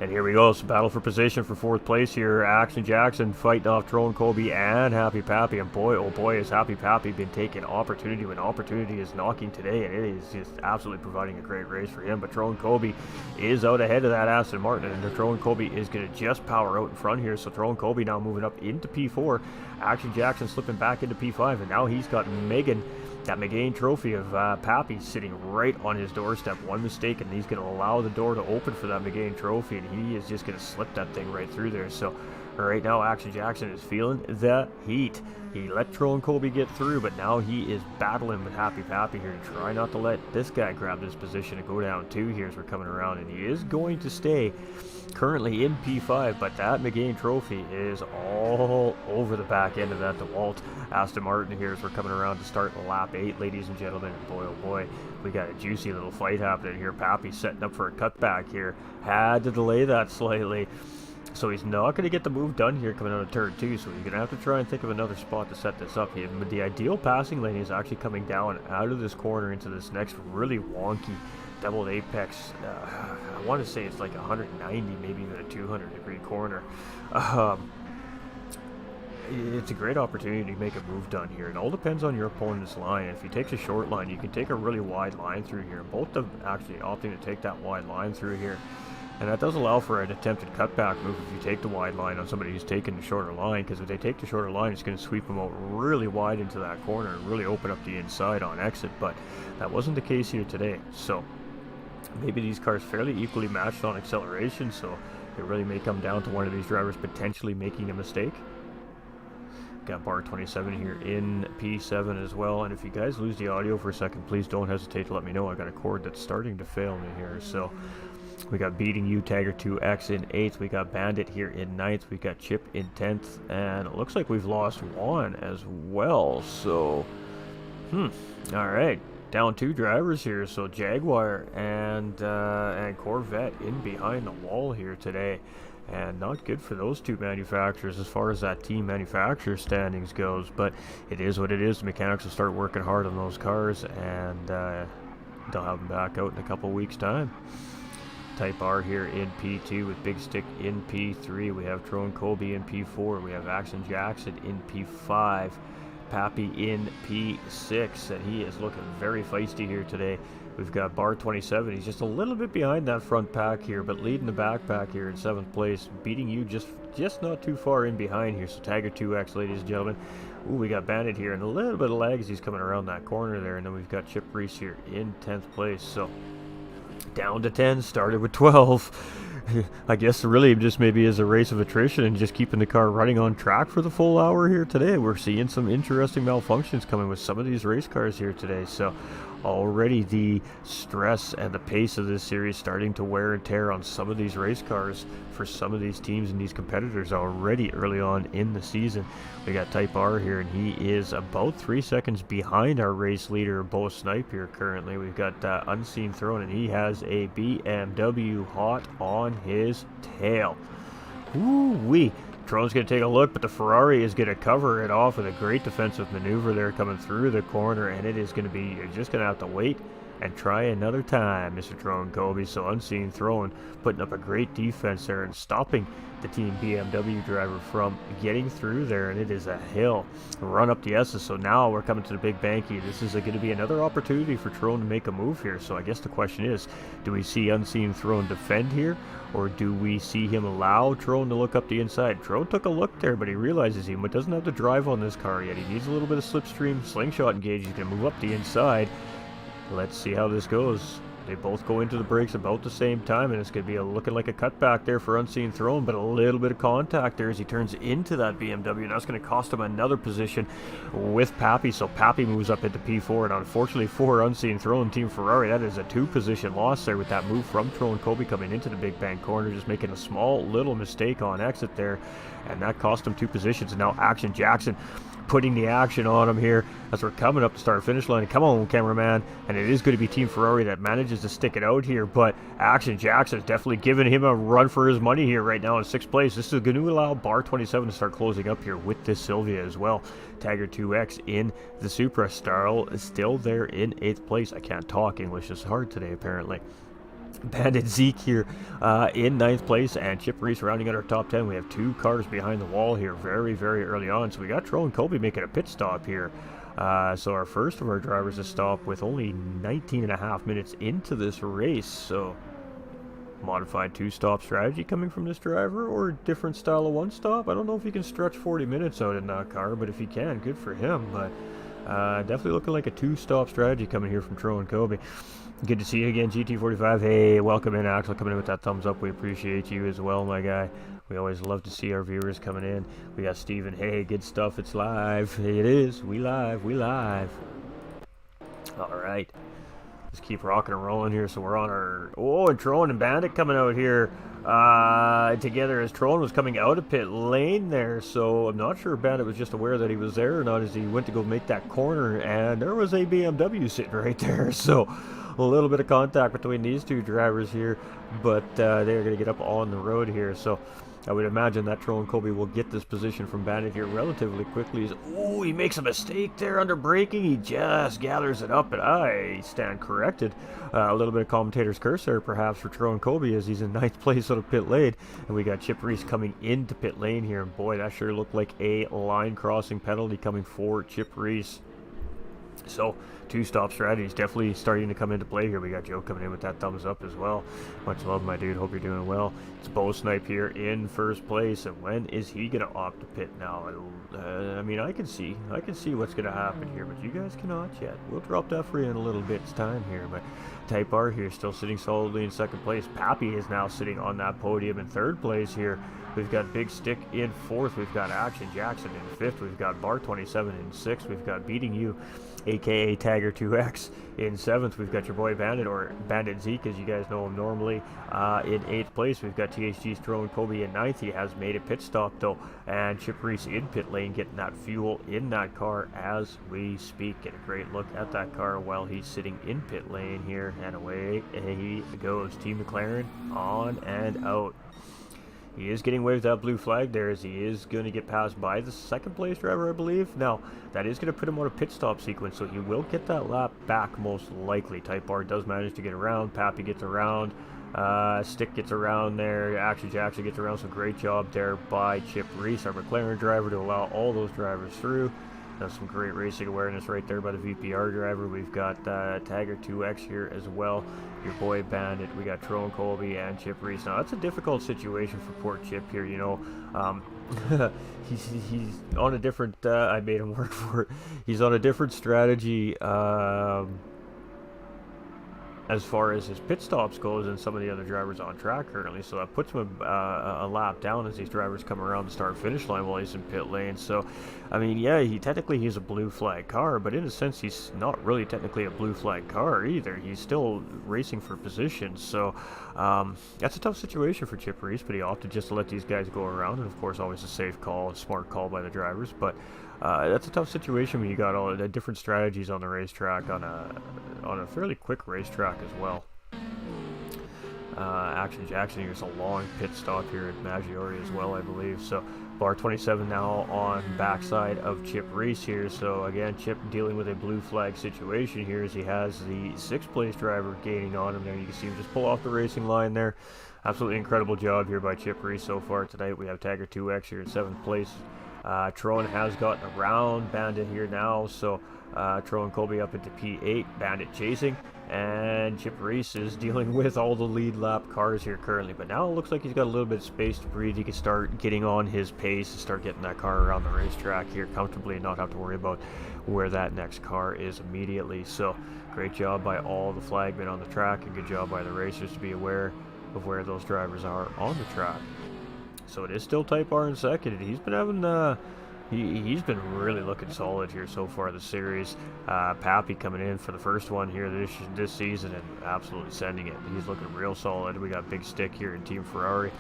And here we go. It's a battle for position for 4th place here. Action Jackson fighting off Trone Colby and Happy Pappy. And boy, oh boy, has Happy Pappy been taking opportunity when opportunity is knocking today. And it is just absolutely providing a great race for him. But Trone Colby is out ahead of that Aston Martin. And Trone Colby is going to just power out in front here. So Trone Colby now moving up into P4. Action Jackson slipping back into P5. And now he's got Megan, that McGain trophy of Pappy sitting right on his doorstep. One mistake and he's going to allow the door to open for that McGain trophy, and he is just going to slip that thing right through there. So right now Action Jackson is feeling the heat. He let Trone Colby get through, but now he is battling with Happy Pappy here to try not to let this guy grab this position and go down 2 here as we're coming around. And he is going to stay currently in P5, but that McGain trophy is all over the back end of that DeWalt Aston Martin here as we're coming around to start lap 8, ladies and gentlemen. And boy, oh boy, we got a juicy little fight happening here. Pappy setting up for a cutback here. Had to delay that slightly. So he's not going to get the move done here coming out of turn 2, so he's going to have to try and think of another spot to set this up. The ideal passing lane is actually coming down out of this corner into this next really wonky doubled apex. I want to say it's like 190, maybe even a 200-degree corner. It's a great opportunity to make a move done here. It all depends on your opponent's line. If he takes a short line, you can take a really wide line through here. Both of them actually opting to take that wide line through here. And that does allow for an attempted cutback move if you take the wide line on somebody who's taking the shorter line, because if they take the shorter line, it's going to sweep them out really wide into that corner and really open up the inside on exit. But that wasn't the case here today. So maybe these cars fairly equally matched on acceleration, so it really may come down to one of these drivers potentially making a mistake. Got bar 27 here in P7 as well. And if you guys lose the audio for a second, please don't hesitate to let me know. I got a cord that's starting to fail me here. So we got Beating You, Tagger 2X in 8th. We got Bandit here in 9th. We got Chip in 10th. And it looks like we've lost Juan as well. So, alright. Down 2 drivers here. So Jaguar and Corvette in behind the wall here today. And not good for those 2 manufacturers as far as that team manufacturer standings goes. But it is what it is. The mechanics will start working hard on those cars. And they'll have them back out in a couple weeks' time. Type R here in P2 with Big Stick in P3. We have Trone Colby in P4. We have Action Jackson in P5. Pappy in P6, and he is looking very feisty here today. We've got bar 27. He's just a little bit behind that front pack here, but leading the back pack here in 7th place. Beating You just not too far in behind here. So Tagger 2X, ladies and gentlemen. Ooh, we got Bandit here and a little bit of lag as he's coming around that corner there. And then we've got Chip Reese here in 10th place. So down to 10, started with 12. I guess really just maybe as a race of attrition and just keeping the car running on track for the full hour here today. We're seeing some interesting malfunctions coming with some of these race cars here today. So already the stress and the pace of this series starting to wear and tear on some of these race cars for some of these teams and these competitors already early on in the season. We got Type R here, and he is about 3 seconds behind our race leader, Bo Snipe here currently. We've got Unseen Throne, and he has a BMW hot on his tail. Ooh-wee. Trone's going to take a look, but the Ferrari is going to cover it off with a great defensive maneuver there coming through the corner, and it is going to be, you're just going to have to wait and try another time, Mr. Trone Colby. So Unseen Throne putting up a great defense there and stopping the team BMW driver from getting through there, and it is a hill run up the S's. So now we're coming to the big banky. This is going to be another opportunity for Trone to make a move here. So I guess the question is, do we see Unseen Throne defend here, or do we see him allow Trone to look up the inside? Trone took a look there, but he realizes he doesn't have to drive on this car yet. He needs a little bit of slipstream, slingshot engage. He's going to move up the inside. Let's see how this goes. They both go into the brakes about the same time, and it's going to be looking like a cutback there for Unseen Throne, but a little bit of contact there as he turns into that BMW, and that's going to cost him another position with Pappy. So Pappy moves up into P4, and unfortunately for Unseen Throne, Team Ferrari, that is a 2-position loss there with that move from Trone Colby coming into the big bang corner, just making a small little mistake on exit there, and that cost him 2 positions. And now Action Jackson putting the action on him here as we're coming up to start finish line. Come on, cameraman. And it is going to be Team Ferrari that manages to stick it out here, but Action Jackson is definitely giving him a run for his money here right now in 6th place. This is going to allow bar 27 to start closing up here with this Sylvia as well. Tagger 2X in the Supra. Starl is still there in 8th place. I can't talk English, it's hard today apparently. Bandit Zeke here in 9th place, and Chip Reese rounding out our top 10. We have 2 cars behind the wall here very, very early on. So we got Tro and Kobe making a pit stop here. So our first of our drivers to stop with only 19.5 minutes into this race. So modified 2-stop strategy coming from this driver, or a different style of 1-stop. I don't know if he can stretch 40 minutes out in that car, but if he can, good for him. But definitely looking like a 2-stop strategy coming here from Tro and Kobe. Good to see you again, GT45. Hey, welcome in, Axel, coming in with that thumbs up. We appreciate you as well, my guy. We always love to see our viewers coming in. We got Steven. Hey, good stuff. It's live. Hey, it is. We live. We live. All right. Let's keep rocking and rolling here. So we're on our... Oh, and Tron and Bandit coming out here together as Tron was coming out of pit lane there. So I'm not sure if Bandit was just aware that he was there or not as he went to go make that corner. And there was a BMW sitting right there. So a little bit of contact between these 2 drivers here. But they're going to get up on the road here. So I would imagine that Tro and Kobe will get this position from Bandit here relatively quickly. Oh, he makes a mistake there under braking. He just gathers it up, and I stand corrected. A little bit of commentator's curse there, perhaps, for Tro and Kobe as he's in 9th place out of pit lane. And we got Chip Reese coming into pit lane here. And boy, that sure looked like a line crossing penalty coming for Chip Reese. So 2-stop strategies definitely starting to come into play here. We got Joe coming in with that thumbs up as well. Much love, my dude. Hope you're doing well. It's Bo Snipe here in 1st place, and when is he gonna opt to pit now? I mean, I can see what's gonna happen here, but you guys cannot yet. We'll drop that for you in a little bit. It's time here, but Type R here still sitting solidly in 2nd place. Pappy is now sitting on that podium in 3rd place here. We've got Big Stick in 4th. We've got Action Jackson in 5th. We've got Bar 27 in 6th. We've got Beating You, aka Tagger 2X, in 7th. We've got your boy Bandit, or Bandit Zeke as you guys know him normally, in 8th place. We've got THG's Tro and Kobe in 9th. He has made a pit stop though, and Chip Reese in pit lane getting that fuel in that car as we speak. Get a great look at that car while he's sitting in pit lane here, and away he goes. Team McLaren on and out. He is getting away with that blue flag there as he is going to get passed by the 2nd place driver, I believe. Now, that is going to put him on a pit stop sequence, so he will get that lap back most likely. Type R does manage to get around. Pappy gets around. Stick gets around there. Action Jackson gets around, so great job there by Chip Reese, our McLaren driver, to allow all those drivers through. That's some great racing awareness right there by the VPR driver. We've got Tagger 2X here as well. Your boy Bandit. We got Tro and Colby and Chip Reese. Now, that's a difficult situation for poor Chip here, you know. He's on a different... I made him work for it. He's on a different strategy as far as his pit stops goes than some of the other drivers on track currently, so that puts him a lap down as these drivers come around the start finish line while he's in pit lane. So I mean, yeah, he's a blue flag car, but in a sense he's not really technically a blue flag car either. He's still racing for position, so that's a tough situation for Chip Reese, but he opted just to let these guys go around, and of course always a safe call, a smart call by the drivers. But that's a tough situation when you got all the different strategies on the racetrack on a fairly quick racetrack as well. Action Jackson here's a long pit stop here at Maggiore as well, I believe. So Bar 27 now on backside of Chip Reese here. So again, Chip dealing with a blue flag situation here as he has the 6th place driver gaining on him there. You can see him just pull off the racing line there. Absolutely incredible job here by Chip Reese so far tonight. We have Tagger 2X here in 7th place. Tron has gotten around Bandit here now, so Tron and Colby up into P8, Bandit chasing, and Chip Reese is dealing with all the lead lap cars here currently, but now it looks like he's got a little bit of space to breathe. He can start getting on his pace and start getting that car around the racetrack here comfortably and not have to worry about where that next car is immediately. So great job by all the flagmen on the track, and good job by the racers to be aware of where those drivers are on the track. So it is still Type R in second, and he's been having he's been really looking solid here so far this series. Pappy coming in for the first one here this season and absolutely sending it. He's looking real solid. We got Big Stick here in Team Ferrari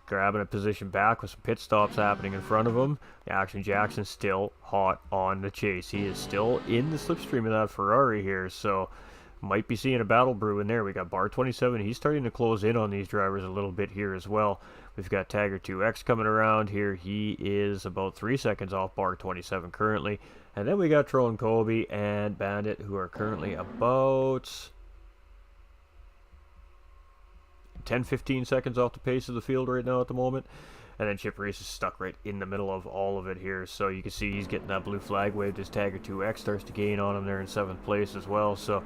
grabbing a position back with some pit stops happening in front of him. Action Jackson still hot on the chase. He is still in the slipstream of that Ferrari here, so might be seeing a battle brew in there. We got Bar 27. He's starting to close in on these drivers a little bit here as well. We've got Tagger 2X coming around here. He is about 3 seconds off Bar 27 currently. And then we got Tro and Colby and Bandit, who are currently about 10-15 seconds off the pace of the field right now at the moment. And then Chip Reese is stuck right in the middle of all of it here. So you can see he's getting that blue flag waved as Tiger 2X starts to gain on him there in 7th place as well. So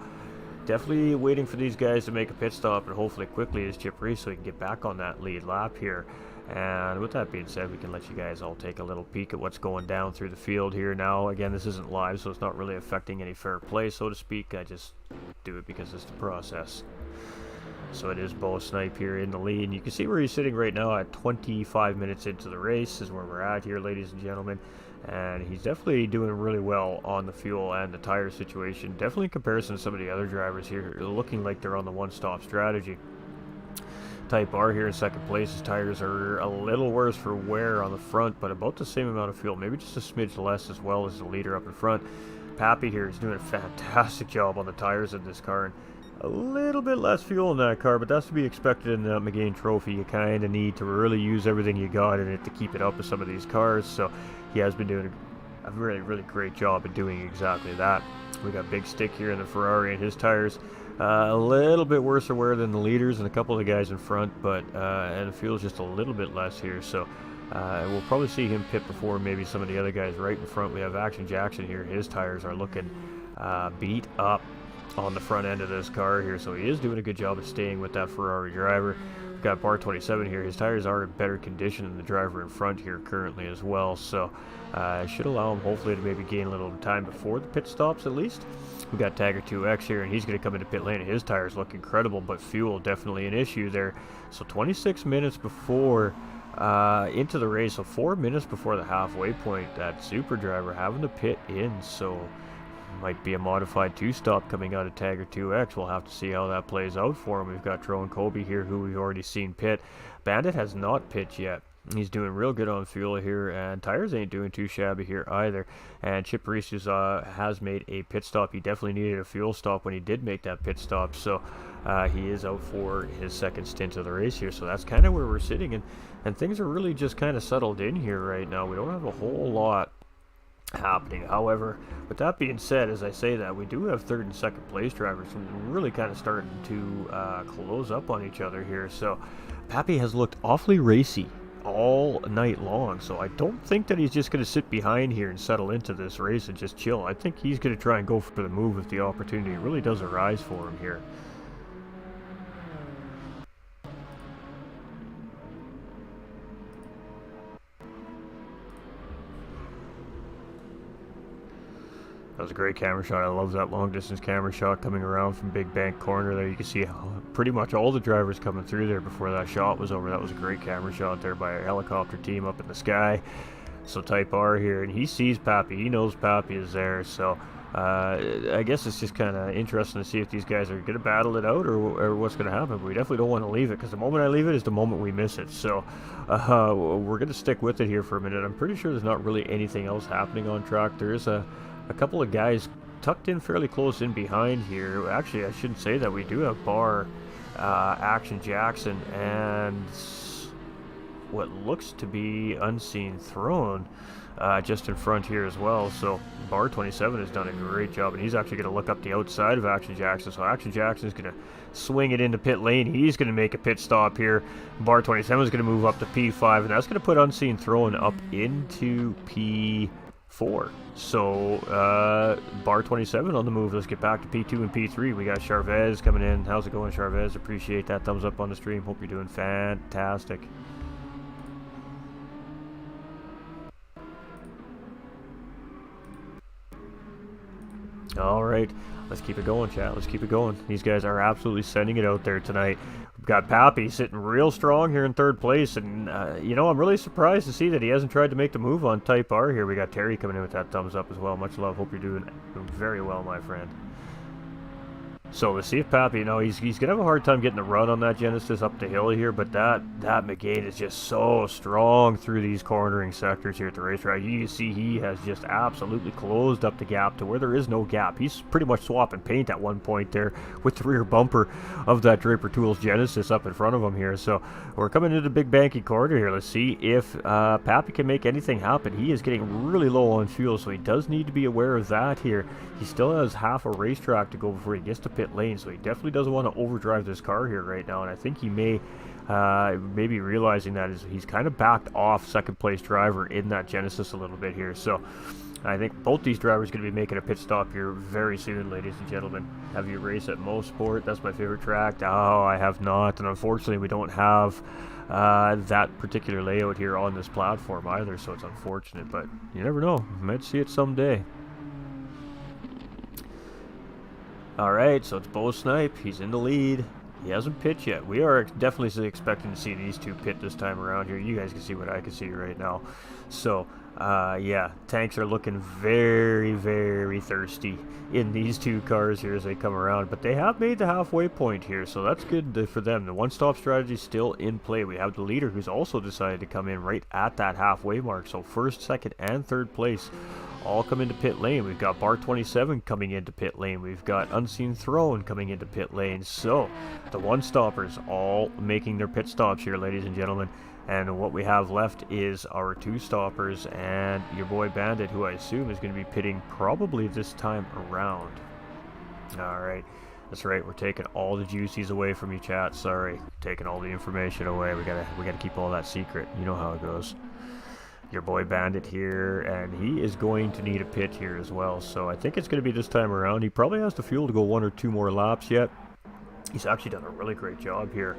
definitely waiting for these guys to make a pit stop, and hopefully quickly as Chip Reese so he can get back on that lead lap here. And with that being said, we can let you guys all take a little peek at what's going down through the field here now. Again, this isn't live, so it's not really affecting any fair play, so to speak. I just do it because it's the process. So it is Bo Snipe here in the lead. And you can see where he's sitting right now at 25 minutes into the race is where we're at here, ladies and gentlemen. And he's definitely doing really well on the fuel and the tire situation. Definitely in comparison to some of the other drivers here, looking like they're on the one-stop strategy. Type R here in 2nd place. His tires are a little worse for wear on the front, but about the same amount of fuel, maybe just a smidge less as well as the leader up in front. Pappy here is doing a fantastic job on the tires in this car, and a little bit less fuel in that car, but that's to be expected in the Maggiore trophy. You kind of need to really use everything you got in it to keep it up with some of these cars, so he has been doing a really, really great job at doing exactly that. We got Big Stick here in the Ferrari, and his tires a little bit worse wear than the leaders and a couple of the guys in front, but and the fuel's just a little bit less here, so we'll probably see him pit before maybe some of the other guys right in front. We have Action Jackson here. His tires are looking beat up on the front end of this car here, so he is doing a good job of staying with that Ferrari driver. We've got Bar 27 here. His tires are in better condition than the driver in front here currently as well, so it should allow him hopefully to maybe gain a little time before the pit stops at least. We've got Tiger 2X here, and he's going to come into pit lane, and his tires look incredible, but fuel definitely an issue there. So 26 minutes before into the race, so 4 minutes before the halfway point, that super driver having to pit in, so might be a modified 2-stop coming out of Tiger 2X. We'll have to see how that plays out for him. We've got Drone Kobe here, who we've already seen pit. Bandit has not pit yet. He's doing real good on fuel here, and tires ain't doing too shabby here either. And Chip Reese has made a pit stop. He definitely needed a fuel stop when he did make that pit stop, so he is out for his 2nd stint of the race here. So that's kind of where we're sitting, and things are really just kind of settled in here right now. We don't have a whole lot happening. However, with that being said, as I say that, we do have 3rd and 2nd place drivers really kind of starting to close up on each other here. So Pappy has looked awfully racy all night long, so I don't think that he's just going to sit behind here and settle into this race and just chill. I think he's going to try and go for the move if the opportunity really does arise for him here. That was a great camera shot. I love that long distance camera shot coming around from Big Bank Corner there. You can see pretty much all the drivers coming through there before that shot was over. That was a great camera shot there by our helicopter team up in the sky. So Type R here, and he sees Pappy. He knows Pappy is there, so I guess it's just kind of interesting to see if these guys are going to battle it out or what's going to happen. But we definitely don't want to leave it, because the moment I leave it is the moment we miss it. So we're going to stick with it here for a minute. I'm pretty sure there's not really anything else happening on track. There is a couple of guys tucked in fairly close in behind here. Actually, I shouldn't say that. We do have Bar, Action Jackson, and what looks to be Unseen Throne just in front here as well. So Bar 27 has done a great job, and he's actually going to look up the outside of Action Jackson. So Action Jackson is going to swing it into pit lane. He's going to make a pit stop here. Bar 27 is going to move up to P5, and that's going to put Unseen Throne up into P4. So Bar 27 on the move. Let's get back to P2 and P3. We got Charvez coming in. How's it going, Charvez? Appreciate that thumbs up on the stream. Hope you're doing fantastic. All right, let's keep it going, chat. Let's keep it going. These guys are absolutely sending it out there tonight. We've got Pappy sitting real strong here in 3rd place, and you know, I'm really surprised to see that he hasn't tried to make the move on Type R here. We got Terry coming in with that thumbs up as well. Much love. Hope you're doing very well, my friend. So let's see if Pappy, you know, he's going to have a hard time getting the run on that Genesis up the hill here, but that Maggiore is just so strong through these cornering sectors here at the racetrack. You can see he has just absolutely closed up the gap to where there is no gap. He's pretty much swapping paint at one point there with the rear bumper of that Draper Tools Genesis up in front of him here. So we're coming into the big banky corner here. Let's see if Pappy can make anything happen. He is getting really low on fuel, so he does need to be aware of that here. He still has half a racetrack to go before he gets to pit pit lane, so he definitely doesn't want to overdrive this car here right now, and I think he may be realizing that he's kind of backed off second place driver in that Genesis a little bit here. So I think both these drivers are going to be making a pit stop here very soon, ladies and gentlemen. Have you raced at Mo Sport? That's my favorite track. Oh, I have not, and unfortunately we don't have that particular layout here on this platform either, so it's unfortunate, but you never know. You might see it someday. Alright, so it's Bo Snipe. He's in the lead. He hasn't pit yet. We are definitely expecting to see these two pit this time around here. You guys can see what I can see right now. So, yeah, tanks are looking very, very thirsty in these two cars here as they come around. But they have made the halfway point here, so that's good for them. The one-stop strategy is still in play. We have the leader who's also decided to come in right at that halfway mark. So first, second, and third place all come into pit lane. We've got Bar 27 coming into pit lane. We've got Unseen Throne coming into pit lane. So the one-stoppers all making their pit stops here, ladies and gentlemen. And what we have left is our two-stoppers and your boy Bandit, who I assume is going to be pitting probably this time around. Alright, that's right, we're taking all the juicies away from you, chat. Sorry, taking all the information away. We gotta keep all that secret. You know how it goes. Your boy Bandit here, and he is going to need a pit here as well, so I think it's going to be this time around. He probably has the fuel to go 1 or 2 more laps yet. He's actually done a really great job here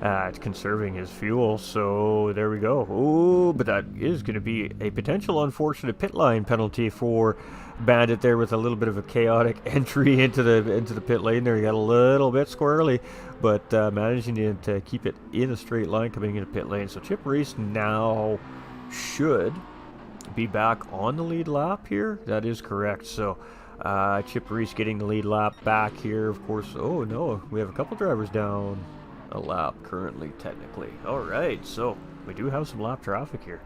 at conserving his fuel, so there we go. Oh, but that is going to be a potential unfortunate pit line penalty for Bandit there, with a little bit of a chaotic entry into the pit lane there. He got a little bit squirrely, but managing to keep it in a straight line coming into pit lane. So Chip Reese now should be back on the lead lap here. That is correct. So Chip Reese getting the lead lap back here, of course. Oh no, we have a couple drivers down a lap currently, technically. Alright, so we do have some lap traffic here.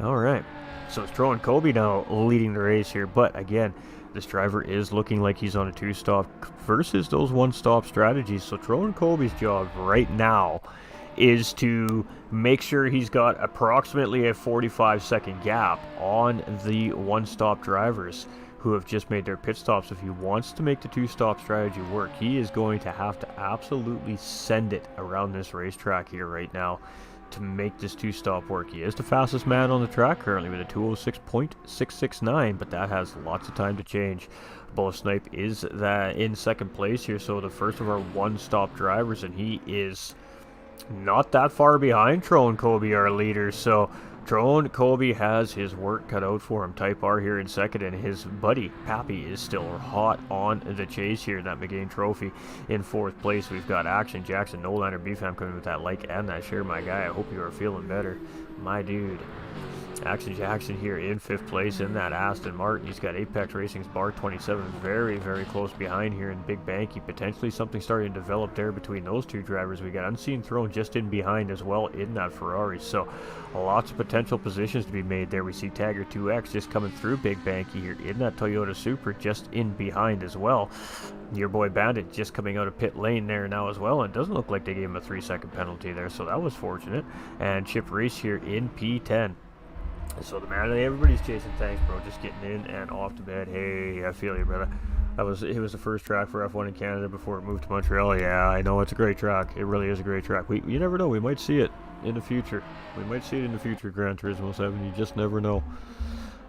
Alright, so it's Tro and Kobe now leading the race here, but again, this driver is looking like he's on a two-stop versus those one-stop strategies. So Tro and Kobe's job right now is to make sure he's got approximately a 45-second gap on the one-stop drivers who have just made their pit stops. If he wants to make the two-stop strategy work, he is going to have to absolutely send it around this racetrack here right now to make this two-stop work. He is the fastest man on the track currently with a 206.669, but that has lots of time to change. Bo Snipe is in second place here, so the first of our one-stop drivers, and he is not that far behind Tro and Kobe, our leaders. So Tro and Kobe has his work cut out for him. Type R here in second, and his buddy Pappy is still hot on the chase here in that McGain Trophy. In fourth place, we've got Action Jackson, Nolander, BFAM coming with that like and that share. My guy, I hope you are feeling better, my dude. Action Jackson here in fifth place in that Aston Martin. He's got Apex Racing's Bar 27 very, very close behind here in Big Banky. Potentially something starting to develop there between those two drivers. We got Unseen Throne just in behind as well in that Ferrari. So lots of potential positions to be made there. We see Tagger 2X just coming through Big Banky here in that Toyota Supra just in behind as well. Your boy Bandit just coming out of pit lane there now as well, and it doesn't look like they gave him a 3-second penalty there, so that was fortunate. And Chip Reese here in P10. So the man, everybody's chasing tanks, bro, just getting in and off to bed. Hey, I feel you, brother. It was the first track for F1 in Canada before it moved to Montreal. Yeah, I know, it's a great track. It really is a great track. You never know, we might see it in the future. We might see it in the future, Gran Turismo 7. You just never know.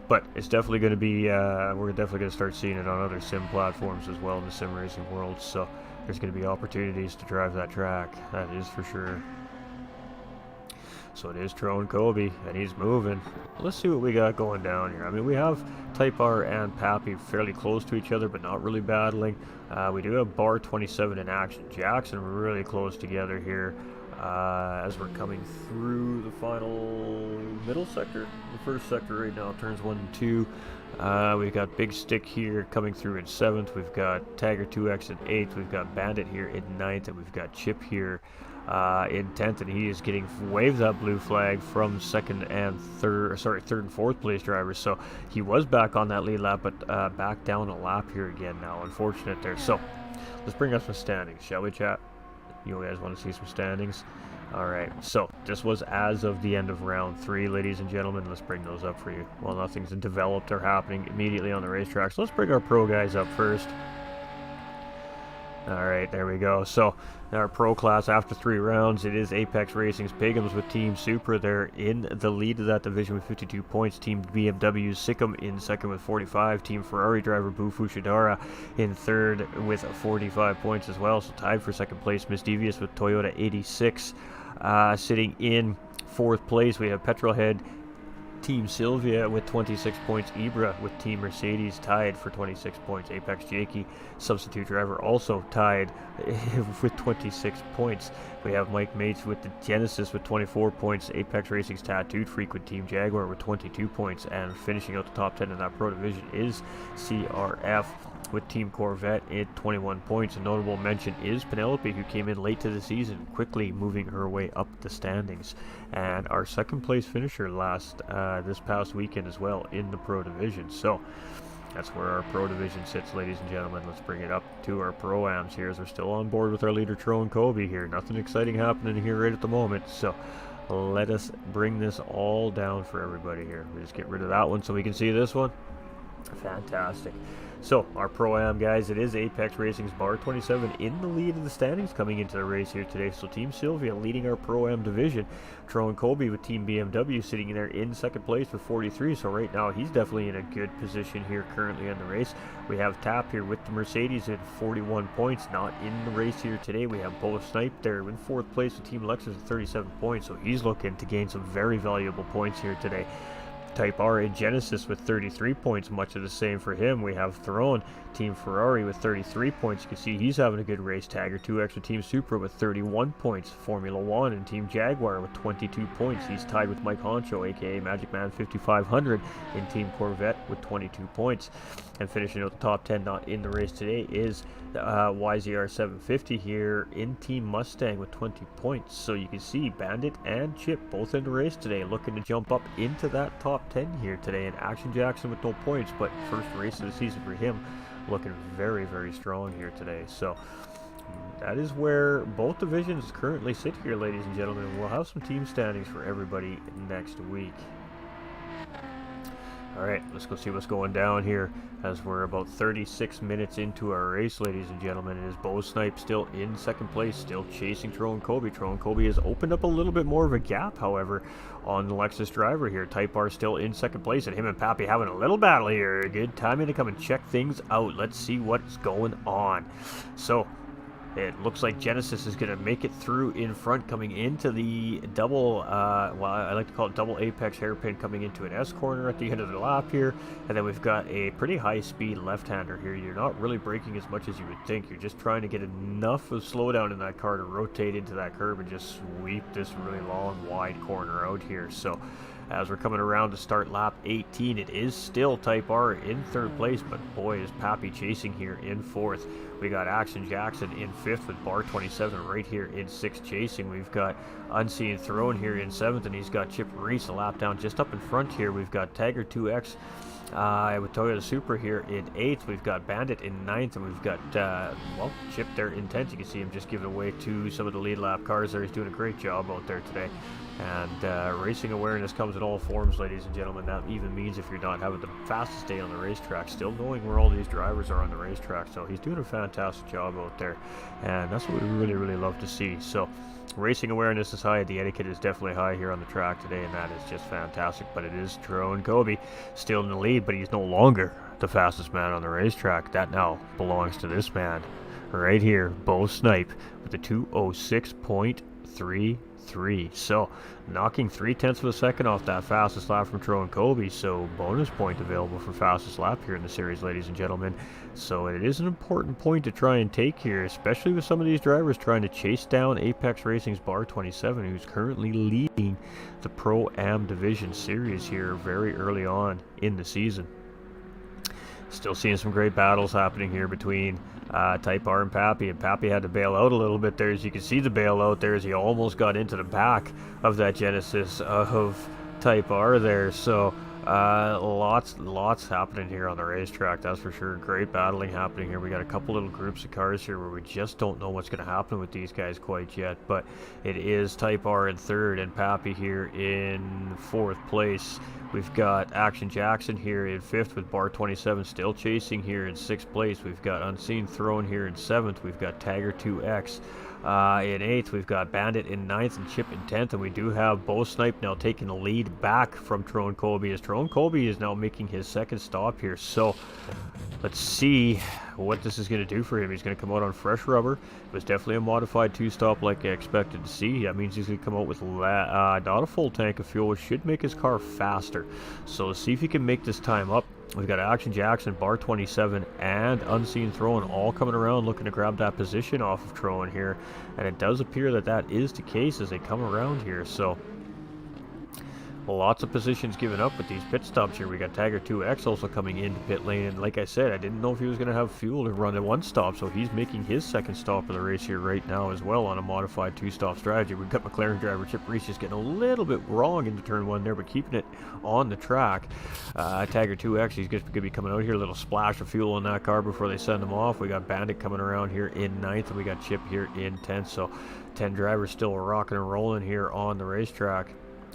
But it's definitely going to be, we're definitely going to start seeing it on other sim platforms as well in the sim racing world. So there's going to be opportunities to drive that track. That is for sure. So it is Tro and Kobe, and he's moving. Let's see what we got going down here. I mean, we have Type R and Pappy fairly close to each other, but not really battling. We do have Bar 27 and Action Jackson really close together here as we're coming through the final middle sector. The first sector right now, turns 1 and 2. We've got Big Stick here coming through in 7th. We've got Tagger 2X in 8th. We've got Bandit here in 9th, and we've got Chip here in 10th, and he is getting waved that blue flag from third and fourth place drivers. So he was back on that lead lap, but back down a lap here again now. Unfortunate there. So let's bring up some standings, shall we, chat? You guys want to see some standings? Alright, so this was as of the end of round 3, ladies and gentlemen. Let's bring those up for you. Well, nothing's developed or happening immediately on the racetrack, so let's bring our pro guys up first. Alright, there we go. So, our pro class after 3 rounds, it is Apex Racing's Pigums with Team Supra. They're in the lead of that division with 52 points. Team BMW's Sikkim in second with 45. Team Ferrari driver Bufu Shidara in third with 45 points as well. So tied for second place, Miss Devious with Toyota 86. Sitting in fourth place, we have Petrolhead Team Sylvia with 26 points. Ibra with Team Mercedes tied for 26 points. Apex Jakey, substitute driver, also tied with 26 points. We have Mike Mates with the Genesis with 24 points. Apex Racing's Tattooed Freak with Team Jaguar with 22 points. And finishing out the top 10 in that pro division is CRF with Team Corvette at 21 points. A notable mention is Penelope, who came in late to the season, quickly moving her way up the standings. And our second place finisher this past weekend as well in the pro division. So that's where our pro division sits, ladies and gentlemen. Let's bring it up to our pro-ams here, as we're still on board with our leader Tron Kobe here. Nothing exciting happening here right at the moment, so let us bring this all down for everybody here. We just get rid of that one so we can see this one. Fantastic. So, our Pro-Am, guys, it is Apex Racing's Bar 27 in the lead of the standings coming into the race here today. So, Team Sylvia leading our Pro-Am division. Tron Kobe with Team BMW sitting in there in second place with 43. So, right now, he's definitely in a good position here currently in the race. We have Tap here with the Mercedes at 41 points, not in the race here today. We have Bo Snipe there in fourth place with Team Lexus at 37 points. So, he's looking to gain some very valuable points here today. Type R in Genesis with 33 points, much of the same for him. We have Throne, Team Ferrari with 33 points. You can see he's having a good race tag, or 2 extra Team Supra with 31 points. Formula One and Team Jaguar with 22 points. He's tied with Mike Honcho, aka Magic Man 5500, in Team Corvette with 22 points. And finishing out the top 10 not in the race today is YZR 750 here in Team Mustang with 20 points. So you can see Bandit and Chip both in the race today, looking to jump up into that top 10 here today. And Action Jackson with no points, but first race of the season for him, looking very, very strong here today. So that is where both divisions currently sit here, ladies and gentlemen. We'll have some team standings for everybody next week. Alright, let's go see what's going down here as we're about 36 minutes into our race, ladies and gentlemen. It is Bo Snipe still in second place, still chasing Tron Kobe. Tron Kobe has opened up a little bit more of a gap, however, on the Lexus driver here. Type R still in second place, and him and Pappy having a little battle here. Good timing to come and check things out. Let's see what's going on. So, it looks like Genesis is going to make it through in front, coming into the double, well, I like to call it double apex hairpin, coming into an S corner at the end of the lap here. And then we've got a pretty high speed left-hander here. You're not really braking as much as you would think. You're just trying to get enough of slowdown in that car to rotate into that curb and just sweep this really long, wide corner out here. So as we're coming around to start lap 18, it is still Type R in third place, but boy, is Pappy chasing here in fourth. We got Action Jackson in fifth with Bar 27 right here in sixth chasing. We've got Unseen Throne here in seventh, and he's got Chip Reese a lap down just up in front here. We've got Tiger 2X with Toyota Supra here in 8th. We've got Bandit in 9th, and we've got, well, Chip there in 10th. You can see him just giving away to some of the lead lap cars there. He's doing a great job out there today. And racing awareness comes in all forms, ladies and gentlemen. That even means if you're not having the fastest day on the racetrack, still knowing where all these drivers are on the racetrack. So he's doing a fantastic job out there, and that's what we really, really love to see. So racing awareness is high, the etiquette is definitely high here on the track today, and that is just fantastic. But it is Tron Kobe still in the lead, but he's no longer the fastest man on the racetrack. That now belongs to this man right here, Bo Snipe, with a 206.33. So knocking 0.3 of a second off that fastest lap from Tron Kobe. So bonus point available for fastest lap here in the series, ladies and gentlemen. So it is an important point to try and take here, especially with some of these drivers trying to chase down Apex Racing's Bar 27, who's currently leading the Pro-Am Division Series here very early on in the season. Still seeing some great battles happening here between Type R and Pappy, and Pappy had to bail out a little bit there. As you can see the bail out there, as he almost got into the back of that Genesis of Type R there. So Lots happening here on the racetrack, that's for sure. Great battling happening here. We got a couple little groups of cars here where we just don't know what's going to happen with these guys quite yet, but it is Type R in third and Pappy here in fourth place. We've got Action Jackson here in fifth with Bar 27 still chasing here in sixth place. We've got Unseen Throne here in seventh. We've got Tiger 2X in 8th, we've got Bandit in 9th and Chip in 10th, and we do have Bo Snipe now taking the lead back from Trone Colby, as Trone Colby is now making his second stop here. So let's see what this is going to do for him. He's going to come out on fresh rubber. It was definitely a modified two-stop like I expected to see. That means he's going to come out with not a full tank of fuel, which should make his car faster. So let's see if he can make this time up. We've got Action Jackson, Bar 27, and Unseen Throne all coming around looking to grab that position off of Trone here. And it does appear that that is the case as they come around here. So lots of positions given up with these pit stops here. We got Tiger 2X also coming into pit lane, and like I said, I didn't know if he was going to have fuel to run a one stop, so he's making his second stop of the race here right now as well on a modified two-stop strategy. We've got McLaren driver Chip Reese just getting a little bit wrong into turn one there, but keeping it on the track. Tiger 2X, he's going to be coming out here, a little splash of fuel in that car before they send him off. We got Bandit coming around here in 9th, and we got Chip here in 10th, so 10 drivers still rocking and rolling here on the racetrack.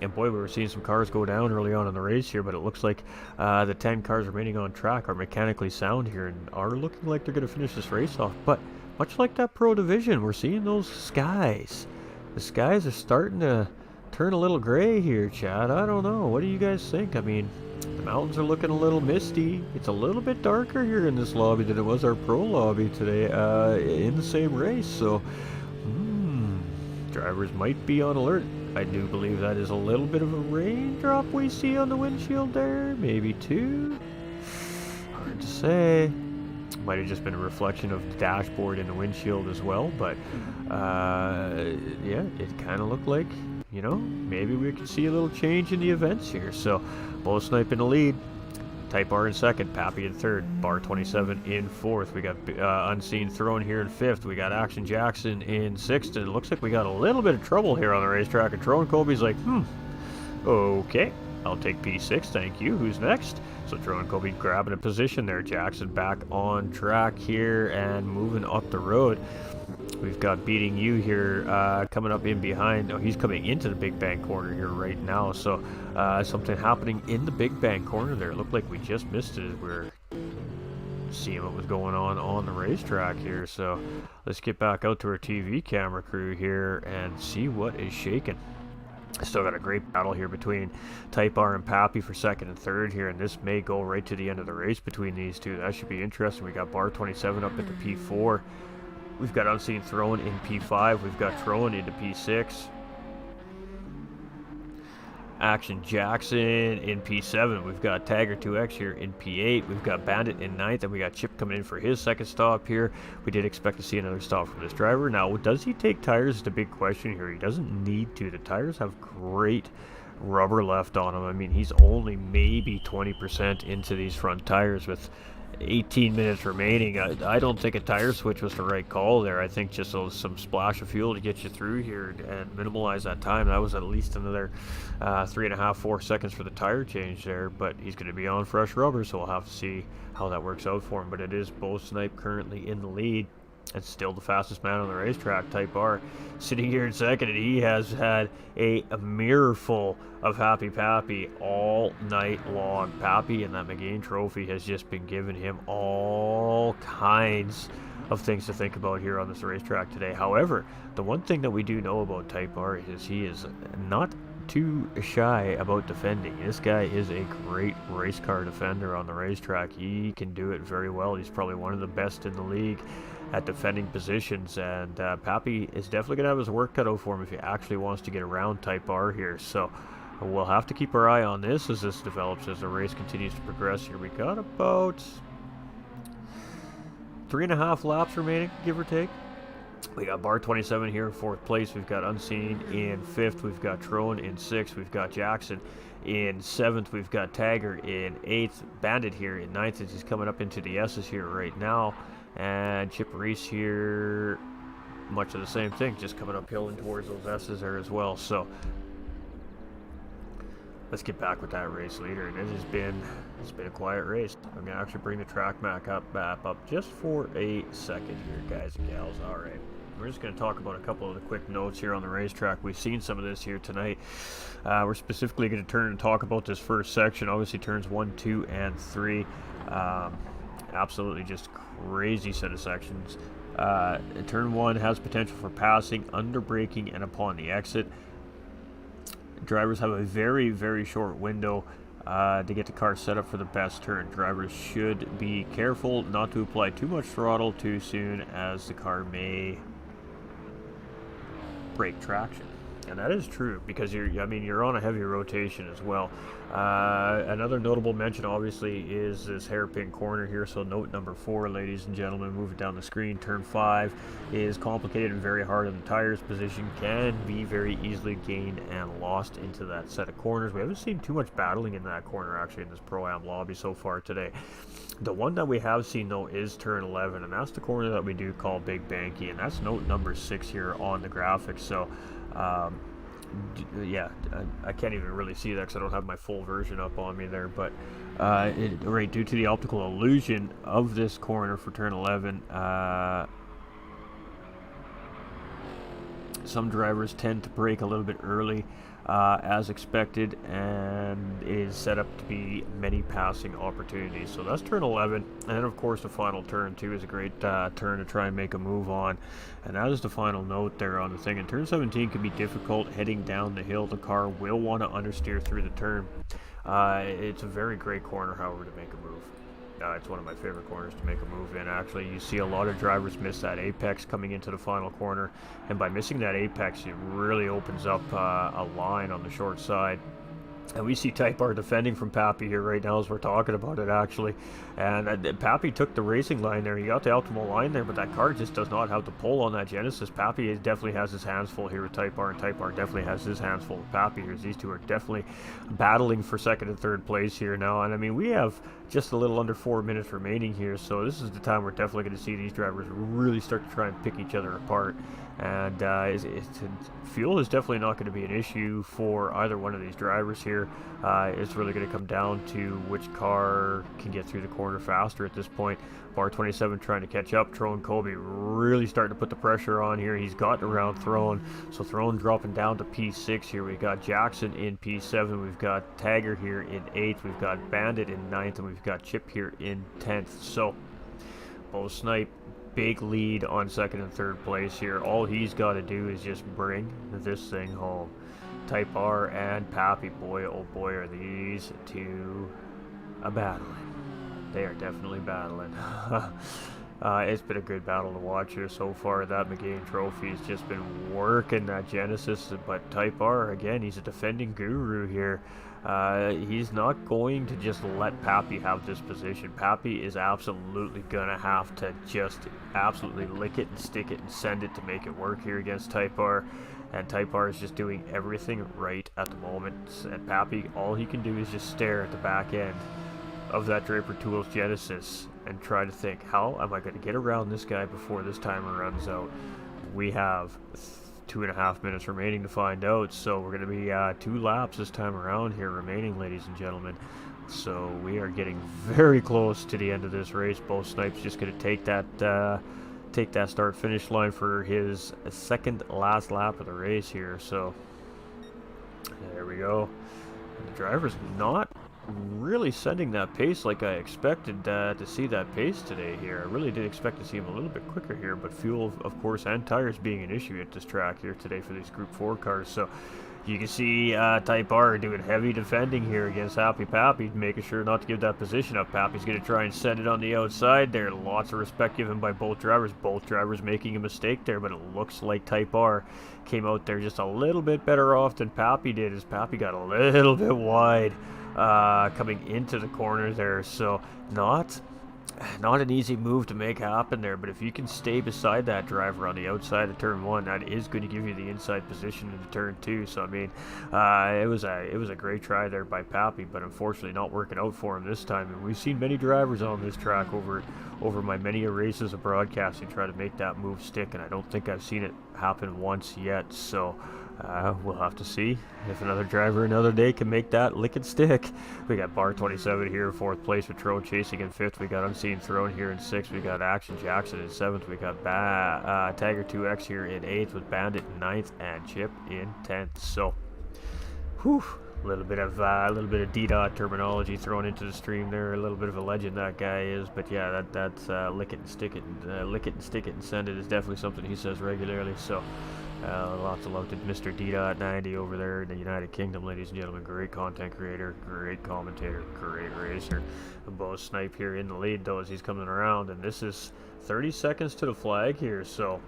And boy, we were seeing some cars go down early on in the race here, but it looks like the 10 cars remaining on track are mechanically sound here and are looking like they're going to finish this race off. But much like that Pro Division, we're seeing those skies. The skies are starting to turn a little gray here, Chad. I don't know. What do you guys think? I mean, the mountains are looking a little misty. It's a little bit darker here in this lobby than it was our Pro lobby today in the same race. So, drivers might be on alert. I do believe that is a little bit of a raindrop we see on the windshield there. Maybe two. Hard to say. Might have just been a reflection of the dashboard in the windshield as well. But, yeah, it kind of looked like, you know, maybe we could see a little change in the events here. So, Bo Snipe in the lead. Type R in second, Pappy in third, Bar 27 in fourth. We got Unseen Throne here in fifth. We got Action Jackson in sixth. And it looks like we got a little bit of trouble here on the racetrack. And Trone Colby's like, okay, I'll take P6, thank you. Who's next? So Trone Colby grabbing a position there. Jackson back on track here and moving up the road. We've got Beating You here coming up in behind. No, he's coming into the Big Bang corner here right now. So something happening in the Big Bang corner there. It looked like we just missed it as we were seeing what was going on the racetrack here. So let's get back out to our TV camera crew here and see what is shaking. Still got a great battle here between Type R and Pappy for second and third here, and this may go right to the end of the race between these two. That should be interesting. We got Bar 27 up into P4. We've got Unseen Throne in P5. We've got Throne into P6. Action Jackson in P7. We've got Tiger 2X here in P8. We've got Bandit in 9th, and we got Chip coming in for his second stop here. We did expect to see another stop from this driver. Now, does he take tires is the big question here. He doesn't need to. The tires have great rubber left on them. I mean, he's only maybe 20% into these front tires with 18 minutes remaining. I don't think a tire switch was the right call there. I think just some splash of fuel to get you through here and minimize that time. That was at least another 3.5-4 seconds for the tire change there, but he's going to be on fresh rubber, so we'll have to see how that works out for him. But it is Bo Snipe currently in the lead and still the fastest man on the racetrack. Type R sitting here in second, and he has had a mirror full of Happy Pappy all night long. Pappy and that McGain trophy has just been giving him all kinds of things to think about here on this racetrack today. However, the one thing that we do know about Type R is he is not too shy about defending. This guy is a great race car defender on the racetrack. He can do it very well. He's probably one of the best in the league at defending positions, and Pappy is definitely going to have his work cut out for him if he actually wants to get around Type R here. So we'll have to keep our eye on this as this develops, as the race continues to progress here. We got about 3.5 laps remaining, give or take. We got Bar 27 here in fourth place. We've got Unseen in fifth. We've got Trone in sixth. We've got Jackson in seventh. We've got Tiger in eighth. Bandit here in ninth as he's coming up into the S's here right now. And Chip Reese here, much of the same thing, just coming uphill and towards those S's there as well. So let's get back with that race leader. And it's been a quiet race. I'm gonna actually bring the track map up just for a second here, guys and gals. All right. We're just going to talk about a couple of the quick notes here on the racetrack. We've seen some of this here tonight. We're specifically going to turn and talk about this first section. Obviously, turns 1, 2, and 3. Absolutely just crazy set of sections. Turn 1 has potential for passing, under braking, and upon the exit. Drivers have a very, very short window to get the car set up for the best turn. Drivers should be careful not to apply too much throttle too soon, as the car may break traction. And that is true, because you're on a heavy rotation as well. Another notable mention obviously is this hairpin corner here. So note number 4, ladies and gentlemen, move it down the screen. Turn 5 is complicated and very hard on the tires. Position can be very easily gained and lost into that set of corners. We haven't seen too much battling in that corner actually in this Pro-Am lobby so far today. The one that we have seen though is turn 11, and that's the corner that we do call Big Banky, and that's note number 6 here on the graphics. So yeah, I can't even really see that because I don't have my full version up on me there, but right, due to the optical illusion of this corner for turn 11, some drivers tend to brake a little bit early as expected, and is set up to be many passing opportunities. So that's turn 11, and then of course the final turn 2 is a great turn to try and make a move on, and that is the final note there on the thing. And turn 17 can be difficult heading down the hill. The car will want to understeer through the turn. It's a very great corner, however, to make a move. It's one of my favorite corners to make a move in. Actually, you see a lot of drivers miss that apex coming into the final corner, and by missing that apex, it really opens up a line on the short side. And we see Type R defending from Pappy here right now as we're talking about it, actually. And Pappy took the racing line there. He got the optimal line there, but that car just does not have the pull on that Genesis. Pappy definitely has his hands full here with Type R, and Type R definitely has his hands full with Pappy here. These two are definitely battling for second and third place here now. And I mean, we have just a little under 4 minutes remaining here, so this is the time we're definitely going to see these drivers really start to try and pick each other apart. And fuel is definitely not going to be an issue for either one of these drivers here. It's really going to come down to which car can get through the corner faster at this point. Bar 27 trying to catch up. Throne Colby really starting to put the pressure on here. He's gotten around Throne, so Throne dropping down to P6 here. We've got Jackson in P7. We've got Tagger here in 8th. We've got Bandit in 9th, and we've got Chip here in 10th. So Bo Snipe, big lead on second and third place here. All he's got to do is just bring this thing home. Type R and Pappy, boy oh boy, are these two battling. They are definitely battling. It's been a good battle to watch here so far. That McGain trophy has just been working that Genesis, but Type R, again, he's a defending guru here. He's not going to just let Pappy have this position. Pappy is absolutely gonna have to just absolutely lick it and stick it and send it to make it work here against Type R. And Type R is just doing everything right at the moment. And Pappy, all he can do is just stare at the back end of that Draper Tools Genesis and try to think, how am I going to get around this guy before this timer runs out? We have 2.5 minutes remaining to find out, so we're going to be 2 laps this time around here remaining, ladies and gentlemen. So we are getting very close to the end of this race. Bo Snipe's just going to take that start-finish line for his second last lap of the race here. So there we go. And the driver's not really sending that pace like I expected to see that pace today here. I really did expect to see him a little bit quicker here, but fuel, of course, and tires being an issue at this track here today for these Group 4 cars. So you can see Type R doing heavy defending here against Happy Pappy, making sure not to give that position up. Pappy's going to try and send it on the outside there. Lots of respect given by both drivers. Both drivers making a mistake there, but it looks like Type R came out there just a little bit better off than Pappy did, as Pappy got a little bit wide coming into the corner there. So not an easy move to make happen there, but if you can stay beside that driver on the outside of turn 1, that is going to give you the inside position into turn 2. So I mean, it was a great try there by Pappy, but unfortunately not working out for him this time. And we've seen many drivers on this track over my many races of broadcasting try to make that move stick, and I don't think I've seen it happen once yet. So We'll have to see if another driver another day can make that lick and stick. We got Bar 27 here in 4th place with Tro chasing in 5th. We got Unseen Throne here in 6th. We got Action Jackson in 7th. We got Tiger 2X here in 8th with Bandit in 9th and Chip in 10th. So, whew, a little bit of D-Dot terminology thrown into the stream there. A little bit of a legend that guy is, but yeah, that's lick it and stick it, lick it and stick it and send it is definitely something he says regularly. So. Lots of love to Mr. D.90 over there in the United Kingdom, ladies and gentlemen. Great content creator, great commentator, great racer. Bo Snipe here in the lead, though, as he's coming around. And this is 30 seconds to the flag here, so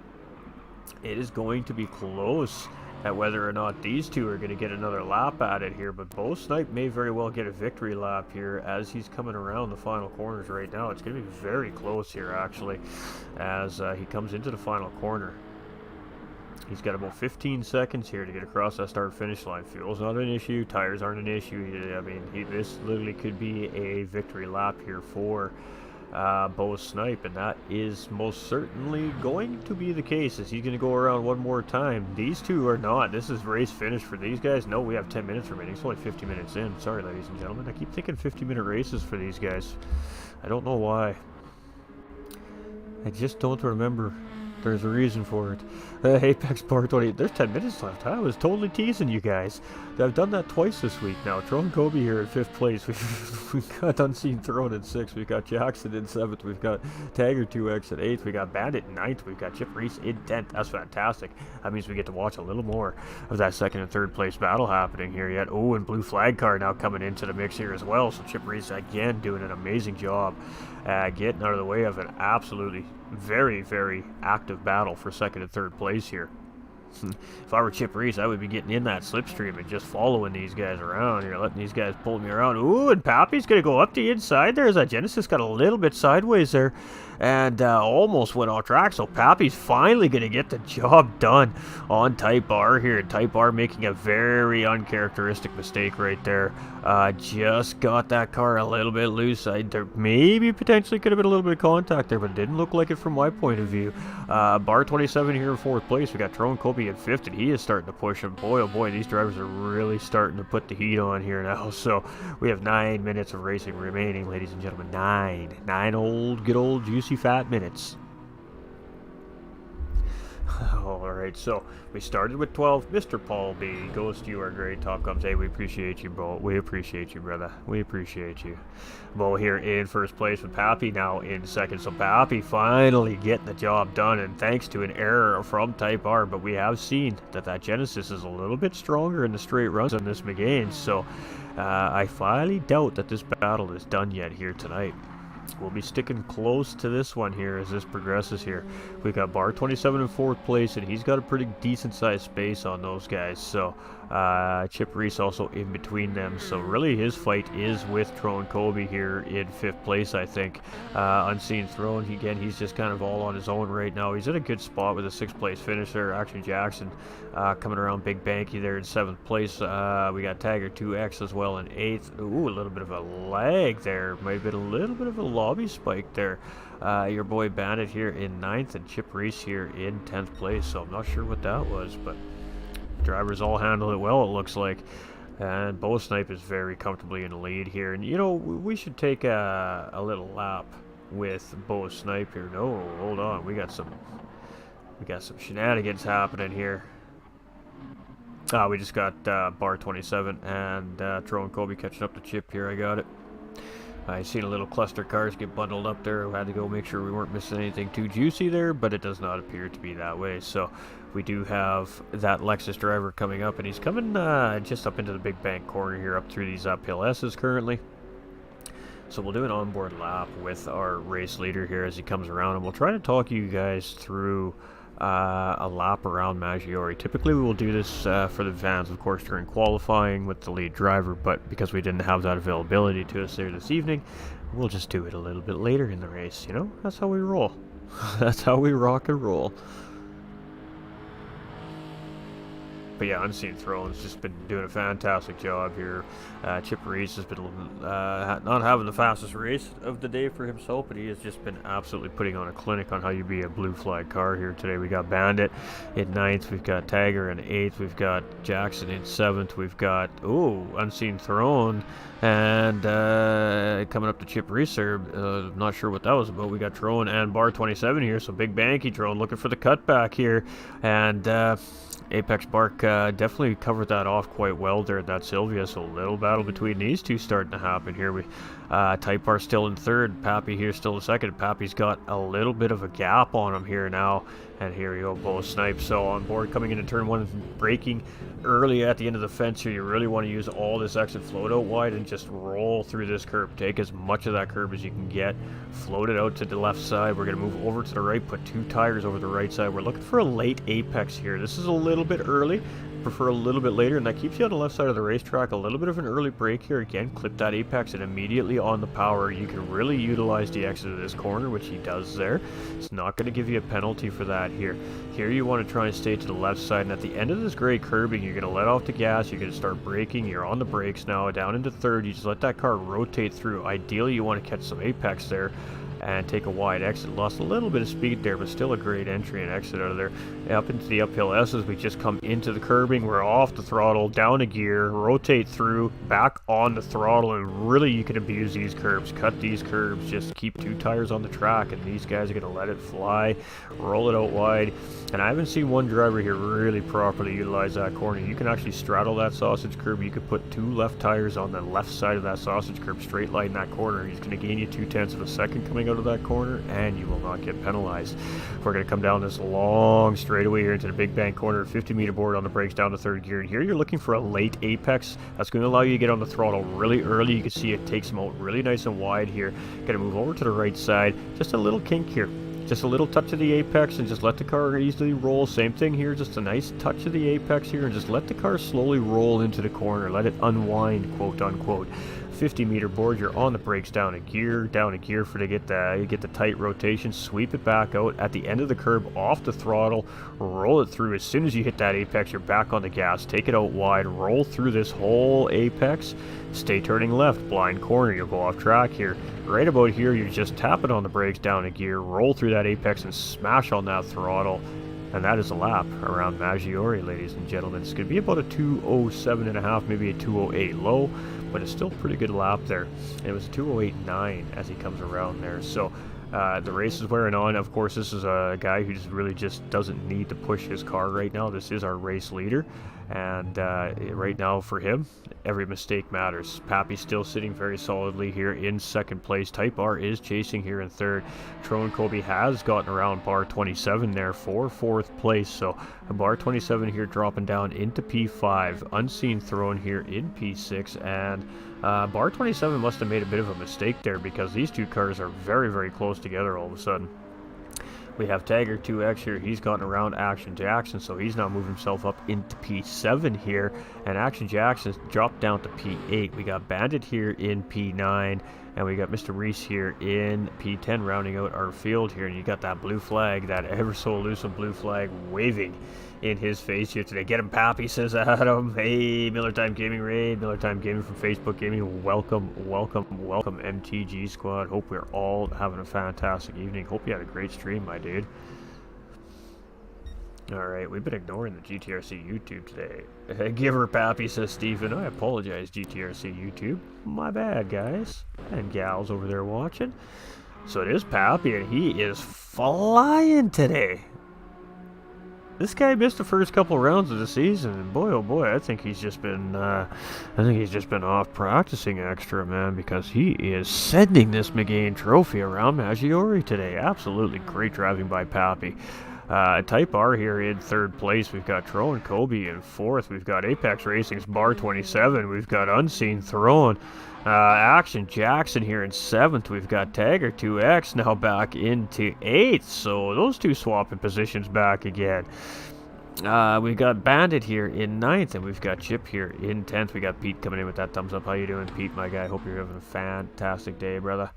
it is going to be close at whether or not these two are going to get another lap at it here. But Bo Snipe may very well get a victory lap here as he's coming around the final corners right now. It's going to be very close here, actually, as he comes into the final corner. He's got about 15 seconds here to get across that start-finish line. Fuel's not an issue. Tires aren't an issue. I mean, this literally could be a victory lap here for Bo Snipe, and that is most certainly going to be the case as he's going to go around one more time. These two are not. This is race finish for these guys. No, we have 10 minutes remaining. It's only 50 minutes in. Sorry, ladies and gentlemen. I keep thinking 50-minute races for these guys. I don't know why. I just don't remember. There's a reason for it. Apex Bar 20. There's 10 minutes left. I was totally teasing you guys. I've done that twice this week now. Tron Kobe here in 5th place. We've got Unseen Throne in 6th. We've got Jackson in 7th. We've got Tiger 2X at 8th. We got Bandit in 9th. We've got Chip Reese in 10th. That's fantastic. That means we get to watch a little more of that 2nd and 3rd place battle happening here yet. Oh, and Blue Flag Car now coming into the mix here as well. So Chip Reese again doing an amazing job getting out of the way of an absolutely very, very active battle for 2nd and 3rd place here. If I were Chip Reese, I would be getting in that slipstream and just following these guys around here, letting these guys pull me around. Ooh, and Pappy's going to go up the inside there as that Genesis got a little bit sideways there and almost went off track. So Pappy's finally going to get the job done on Type R here. Type R making a very uncharacteristic mistake right there. Just got that car a little bit loose. There maybe potentially could have been a little bit of contact there, but it didn't look like it from my point of view. Bar 27 here in 4th place. We got Tron Kobe in 5th, and he is starting to push him. Boy, oh boy, these drivers are really starting to put the heat on here now. So we have 9 minutes of racing remaining, ladies and gentlemen. Nine old, good old, juicy, fat minutes. Alright, so we started with 12. Mr. Paul B. Ghost, you are great. Top comes. Hey, we appreciate you, bro. We appreciate you, brother. We appreciate you. Bo here in 1st place with Pappy now in 2nd. So Pappy finally getting the job done, and thanks to an error from Type R. But we have seen that Genesis is a little bit stronger in the straight runs than this McGain. So I finally doubt that this battle is done yet here tonight. We'll be sticking close to this one here as this progresses here. We got Bar 27 in 4th place, and he's got a pretty decent sized space on those guys. So Chip Reese also in between them. So really his fight is with Tron Kobe here in 5th place, I think. Unseen Throne, again, he's just kind of all on his own right now. He's in a good spot with a 6th place finish there. Action Jackson coming around Big Banky there in 7th place. We got Tiger 2X as well in 8th. Ooh, a little bit of a lag there. Might have been a little bit of a lobby spike there. Your boy Bandit here in 9th and Chip Reese here in 10th place. So I'm not sure what that was, but drivers all handled it well, it looks like. And Bo Snipe is very comfortably in the lead here. And, you know, we should take a little lap with Bo Snipe here. No, hold on. We got some shenanigans happening here. We just got Bar 27 and Tron Kobe catching up to Chip here. I got it. I seen a little cluster cars get bundled up there. I had to go make sure we weren't missing anything too juicy there, but it does not appear to be that way. So we do have that Lexus driver coming up, and he's coming just up into the Big Bank corner here, up through these uphill S's currently. So we'll do an onboard lap with our race leader here as he comes around, and we'll try to talk you guys through a lap around Maggiore. Typically we will do this for the fans, of course, during qualifying with the lead driver, but because we didn't have that availability to us there this evening, we'll just do it a little bit later in the race. You know, that's how we roll. That's how we rock and roll. But yeah, Unseen Throne's just been doing a fantastic job here. Chip Reese has been not having the fastest race of the day for himself, but he has just been absolutely putting on a clinic on how you be a blue flag car here today. We got Bandit in 9th, we've got Tiger in 8th, we've got Jackson in 7th, we've got Unseen Throne, and coming up to Chip Reese there. Not sure what that was about. We got Trone and Bar 27 here, so big banky Trone looking for the cutback here, and Apex Bark definitely covered that off quite well there at that Sylvia, so a little battle between these two starting to happen here. We Type R still in 3rd, Pappy here still in 2nd. Pappy's got a little bit of a gap on him here now, and here we go, both snipes. So on board coming into turn 1, braking early at the end of the fence here. You really want to use all this exit float out wide and just roll through this curb. Take as much of that curb as you can get, float it out to the left side. We're going to move over to the right, put 2 tires over the right side. We're looking for a late apex here. This is a little bit early, prefer a little bit later, and that keeps you on the left side of the racetrack. A little bit of an early break here. Again, clip that apex and immediately on the power. You can really utilize the exit of this corner, which he does there. It's not going to give you a penalty for that here. Here you want to try and stay to the left side, and at the end of this gray curbing, you're going to let off the gas, you're going to start braking, you're on the brakes now, down into 3rd, you just let that car rotate through. Ideally, you want to catch some apex there and take a wide exit. Lost a little bit of speed there, but still a great entry and exit out of there. Up into the uphill S's, we just come into the curbing, we're off the throttle, down a gear, rotate through, back on the throttle, and really you can abuse these curbs, cut these curbs, just keep 2 tires on the track, and these guys are going to let it fly, roll it out wide. And I haven't seen one driver here really properly utilize that corner. You can actually straddle that sausage curb. You could put 2 left tires on the left side of that sausage curb, straight line that corner. He's going to gain you 0.2 of a second coming out of that corner, and you will not get penalized. We're going to come down this long straightaway here into the big bank corner, 50-meter board on the brakes down to 3rd gear, and here you're looking for a late apex. That's going to allow you to get on the throttle really early. You can see it takes them out really nice and wide here. Going to move over to the right side, just a little kink here. Just a little touch of the apex and just let the car easily roll. Same thing here, just a nice touch of the apex here and just let the car slowly roll into the corner. Let it unwind, quote unquote. 50-meter board, you're on the brakes, down a gear for to get the tight rotation, sweep it back out at the end of the curb, off the throttle, roll it through. As soon as you hit that apex, you're back on the gas, take it out wide, roll through this whole apex, stay turning left, blind corner, you'll go off track here. Right about here, you're just tapping on the brakes, down a gear, roll through that apex and smash on that throttle. And that is a lap around Maggiore, ladies and gentlemen. It's going to be about a 2:07.5, maybe a 2:08 low, but it's still a pretty good lap there. And it was a 2:08.9 as he comes around there. So the race is wearing on. Of course, this is a guy who just really just doesn't need to push his car right now. This is our race leader. And right now for him, every mistake matters. Pappy's still sitting very solidly here in 2nd place. Type R is chasing here in 3rd. Tron Kobe has gotten around Bar 27 there for 4th place. So Bar 27 here dropping down into P5. Unseen Throne here in P6. And Bar 27 must have made a bit of a mistake there because these 2 cars are very, very close together all of a sudden. We have Tiger 2X here. He's gotten around Action Jackson, so he's now moved himself up into P7 here. And Action Jackson's dropped down to P8. We got Bandit here in P9. And we got Mr. Reese here in P10 rounding out our field here. And you got that blue flag, that ever so elusive blue flag waving in his face here today. Get him, Pappy, says Adam. Hey, Miller Time Gaming Raid. Miller Time Gaming from Facebook Gaming. Welcome, welcome, welcome, MTG Squad. Hope we're all having a fantastic evening. Hope you had a great stream, my dude. Alright, we've been ignoring the GTRC YouTube today. Give her Pappy, says Stephen. I apologize, GTRC YouTube. My bad, guys. And gals over there watching. So it is Pappy, and he is flying today. This guy missed the first couple rounds of the season, and boy, oh boy, I think he's just been off practicing extra, man, because he is sending this McGain trophy around Maggiore today. Absolutely great driving by Pappy. Type R here in 3rd place. We've got Tro and Kobe in 4th. We've got Apex Racing's Bar 27. We've got Unseen Throne. Action Jackson here in 7th. We've got Tiger 2X now back into 8th. So those 2 swapping positions back again. We've got Bandit here in 9th, and we've got Chip here in 10th. We got Pete coming in with that thumbs up. How you doing, Pete, my guy? Hope you're having a fantastic day, brother.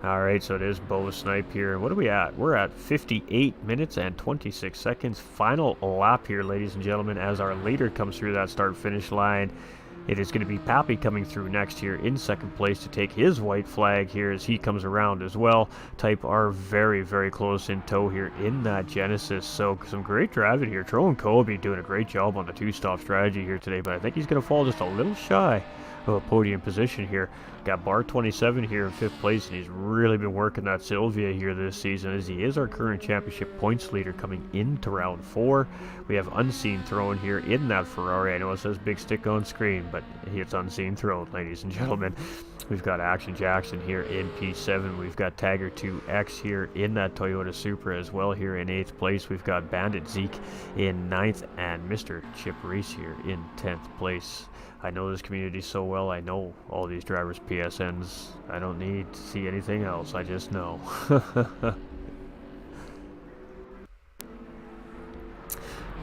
All right, so it is Bo Snipe here. What are we at? We're at 58 minutes and 26 seconds. Final lap here, ladies and gentlemen, as our leader comes through that start-finish line. It is going to be Pappy coming through next here in second place to take his white flag here as he comes around as well. Type R very, very close in tow here in that Genesis. So some great driving here. Tro and Kobe doing a great job on the two-stop strategy here today, but I think he's going to fall just a little shy of a podium position here. Got bar 27 here in 5th place, and he's really been working that Sylvia here this season as he is our current championship points leader coming into round 4. We have Unseen Throne here in that Ferrari. I know it says big stick on screen, but it's Unseen Throne, ladies and gentlemen. We've got Action Jackson here in P7. We've got Tiger 2X here in that Toyota Supra as well here in 8th place. We've got Bandit Zeke in 9th and Mr. Chip Reese here in 10th place. I know this community so well. I know all these drivers' PSNs. I don't need to see anything else. I just know.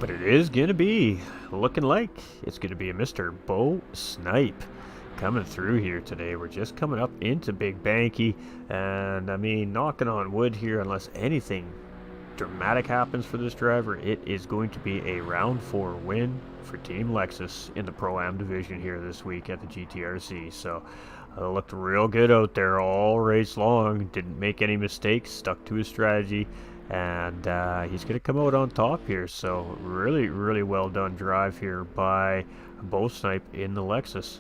But it is going to be looking like it's going to be a Mr. Bo Snipe coming through here today. We're just coming up into Big Banky, and I mean, knocking on wood here, unless anything dramatic happens for this driver, it is going to be a round 4 win for Team Lexus in the Pro-Am division here this week at the GTRC. So looked real good out there all race long, didn't make any mistakes, stuck to his strategy, and he's going to come out on top here. So really, really well done drive here by Bo Snipe in the Lexus.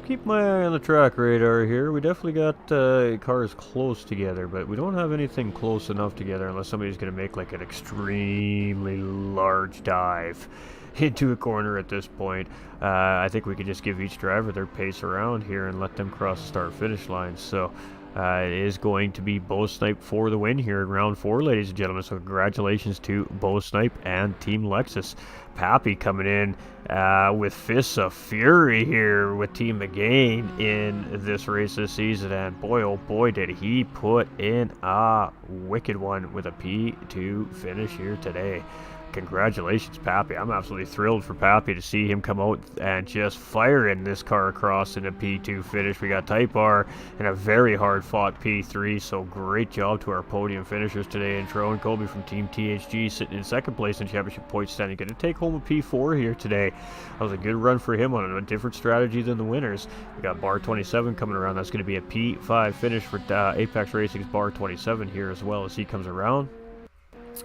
Keep my eye on the track radar here. We definitely got cars close together, but we don't have anything close enough together unless somebody's going to make like an extremely large dive into a corner at this point. I think we could just give each driver their pace around here and let them cross the start-finish line. So it is going to be Bo Snipe for the win here in round 4, ladies and gentlemen. So congratulations to Bo Snipe and Team Lexus. Pappy coming in with fists of fury here with Team McGain in this race this season, and boy oh boy did he put in a wicked one with a P2 finish here today. Congratulations, Pappy. I'm absolutely thrilled for Pappy to see him come out and just fire in this car across in a P2 finish. We got Type R in a very hard-fought P3, so great job to our podium finishers today. And Tro and Colby from Team THG sitting in second place in championship point standing. Going to take home a P4 here today. That was a good run for him on a different strategy than the winners. We got bar 27 coming around. That's going to be a P5 finish for Apex Racing's bar 27 here as well as he comes around.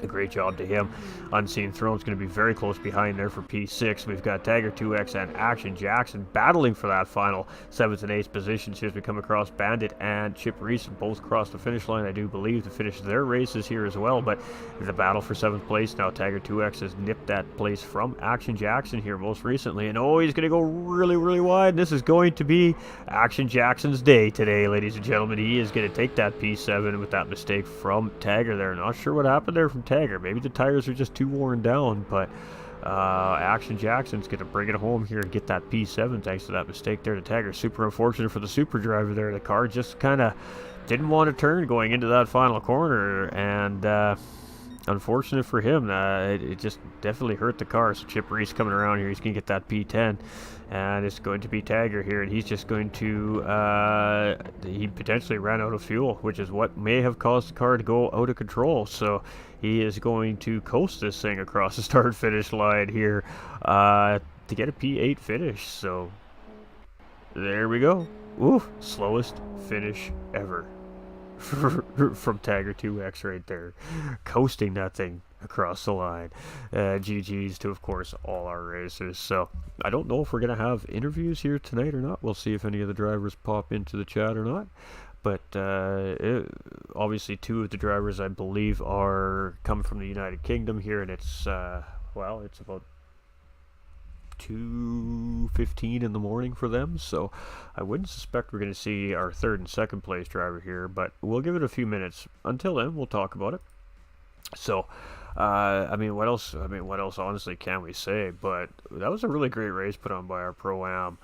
A great job to him. Unseen Throne's going to be very close behind there for P6. We've got Tiger 2X and Action Jackson battling for that final 7th and 8th positions here as we come across Bandit and Chip Reese, both cross the finish line, I do believe, to finish their races here as well. But the battle for 7th place now, Tiger 2X has nipped that place from Action Jackson here most recently. And oh, he's going to go really, really wide. This is going to be Action Jackson's day today, ladies and gentlemen. He is going to take that P7 with that mistake from Tiger there. Not sure what happened there from Tiger. Maybe the tires are just too worn down, but Action Jackson's going to bring it home here and get that P7 thanks to that mistake there to Tiger. Super unfortunate for the super driver there. The car just kind of didn't want to turn going into that final corner, and unfortunate for him. It just definitely hurt the car. So Chip Reese coming around here, he's going to get that P10, and it's going to be Tiger here, and he's just going to he potentially ran out of fuel, which is what may have caused the car to go out of control. So he is going to coast this thing across the start finish line here to get a P8 finish. So there we go. Ooh, slowest finish ever from Tiger 2X right there, coasting that thing across the line. GG's to, of course, all our racers. So I don't know if we're going to have interviews here tonight or not. We'll see if any of the drivers pop into the chat or not. But obviously 2 of the drivers, I believe, are coming from the United Kingdom here, and it's, well, it's about 2:15 in the morning for them, so I wouldn't suspect we're going to see our 3rd and 2nd place driver here, but we'll give it a few minutes. Until then, we'll talk about it. So I mean, what else honestly can we say? But that was a really great race put on by our Pro-Am.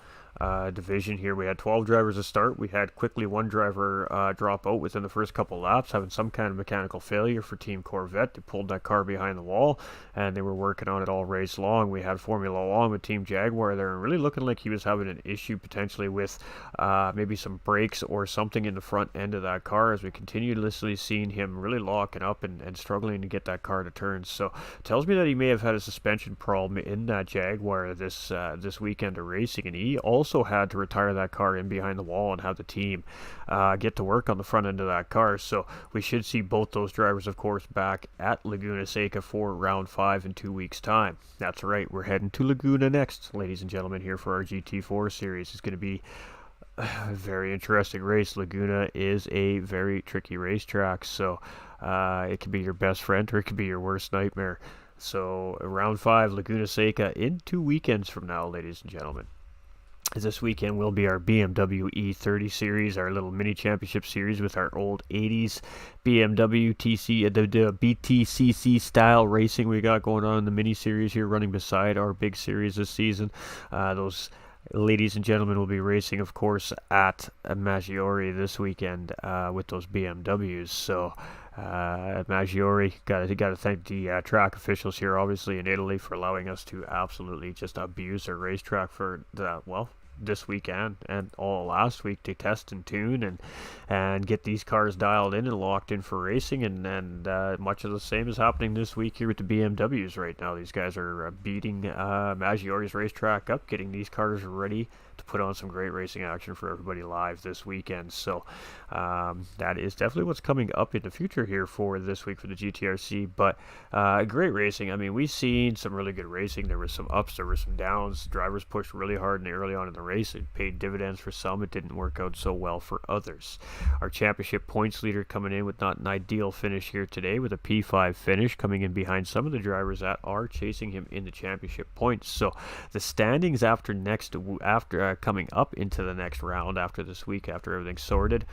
division here. We had 12 drivers to start. We had quickly one driver drop out within the first couple laps, having some kind of mechanical failure for Team Corvette. They pulled that car behind the wall, and they were working on it all race long. We had Formula One with Team Jaguar there, and really looking like he was having an issue potentially with maybe some brakes or something in the front end of that car, as we continuously seen him really locking up and struggling to get that car to turn. So it tells me that he may have had a suspension problem in that Jaguar this weekend of racing, and he also had to retire that car in behind the wall and have the team get to work on the front end of that car. So we should see both those drivers, of course, back at Laguna Seca for round 5 in 2 weeks' time. That's right, we're heading to Laguna next, ladies and gentlemen, here for our GT4 series. It's going to be a very interesting race. Laguna is a very tricky racetrack, so it can be your best friend or it can be your worst nightmare. So round 5, Laguna Seca, in 2 weekends from now, ladies and gentlemen. This weekend will be our BMW E30 series, our little mini championship series with our old 80s BMW TC, the BTCC style racing we got going on in the mini series here, running beside our big series this season. Those ladies and gentlemen will be racing, of course, at Maggiore this weekend with those BMWs. So Maggiore, got to thank the track officials here, obviously in Italy, for allowing us to absolutely just abuse their racetrack for this weekend and all last week to test and tune and get these cars dialed in and locked in for racing, and much of the same is happening this week here with the BMWs right now. These guys are beating Maggiore's racetrack up, getting these cars ready to put on some great racing action for everybody live this weekend. So that is definitely what's coming up in the future here for this week for the GTRC. But great racing. I mean, we've seen some really good racing. There was some ups, there were some downs. Drivers pushed really hard early on in the race. It paid dividends for some. It didn't work out so well for others. Our championship points leader coming in with not an ideal finish here today, with a P5 finish, coming in behind some of the drivers that are chasing him in the championship points. So the standings after coming up into the next round after this week, after everything's sorted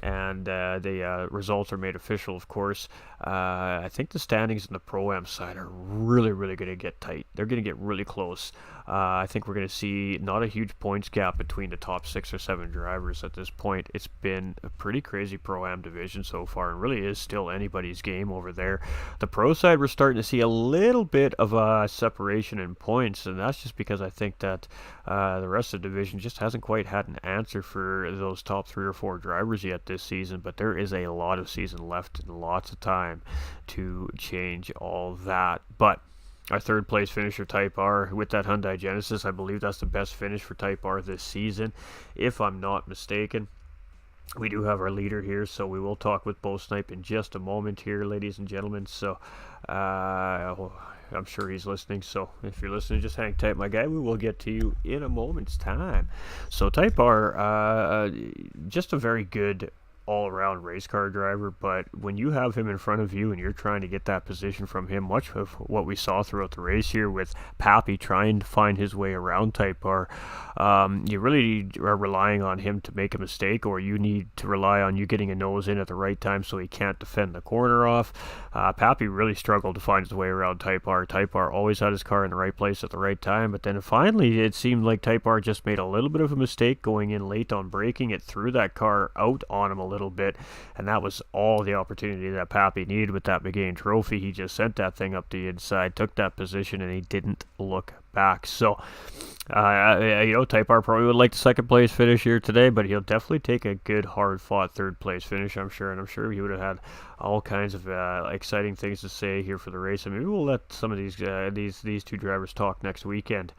and the results are made official, of course. I think the standings in the Pro-Am side are really going to get tight. They're going to get really close. I think we're going to see not a huge points gap between the top 6 or 7 drivers at this point. It's been a pretty crazy Pro-Am division so far, and really is still anybody's game over there. The Pro side, we're starting to see a little bit of a separation in points, and that's just because I think that the rest of the division just hasn't quite had an answer for those top 3 or 4 drivers yet this season. But there is a lot of season left and lots of time to change all that. But our third place finisher, Type R, with that Hyundai Genesis, I believe that's the best finish for Type R this season, if I'm not mistaken. We do have our leader here, so we will talk with Bo Snipe in just a moment here, ladies and gentlemen. So I'm sure he's listening, so if you're listening, just hang tight, my guy. We will get to you in a moment's time. So Type R, just a very good all-around race car driver, but when you have him in front of you and you're trying to get that position from him, much of what we saw throughout the race here with Pappy trying to find his way around Type R, you really are relying on him to make a mistake, or you need to rely on you getting a nose in at the right time so he can't defend the corner off. Pappy really struggled to find his way around Type R. Type R always had his car in the right place at the right time, but then finally it seemed like Type R just made a little bit of a mistake going in late on braking. It threw that car out on him a little bit, and that was all the opportunity that Pappy needed with that McGain trophy. He just sent that thing up the inside, took that position, and he didn't look back. So Type R probably would like the second place finish here today, but he'll definitely take a good hard fought third place finish, I'm sure, and I'm sure he would have had all kinds of exciting things to say here for the race. And maybe we'll let some of these 2 drivers talk next weekend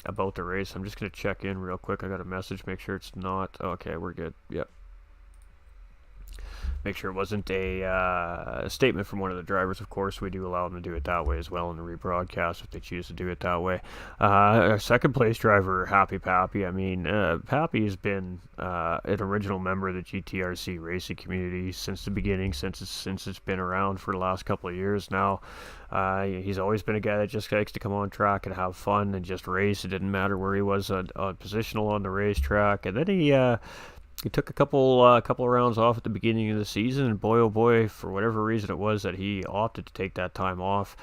about the race. I'm just going to check in real quick. I got a message, make sure it's not okay. We're good. Yep. Make sure it wasn't a statement from one of the drivers. Of course, we do allow them to do it that way as well in the rebroadcast if they choose to do it that way. Our second place driver, Happy Pappy. I mean, Pappy has been an original member of the GTRC racing community since the beginning, since it's been around for the last couple of years now. He's always been a guy that just likes to come on track and have fun and just race. It didn't matter where he was positional on the racetrack. And then he took a couple of rounds off at the beginning of the season, and boy, oh boy, for whatever reason it was that he opted to take that time off,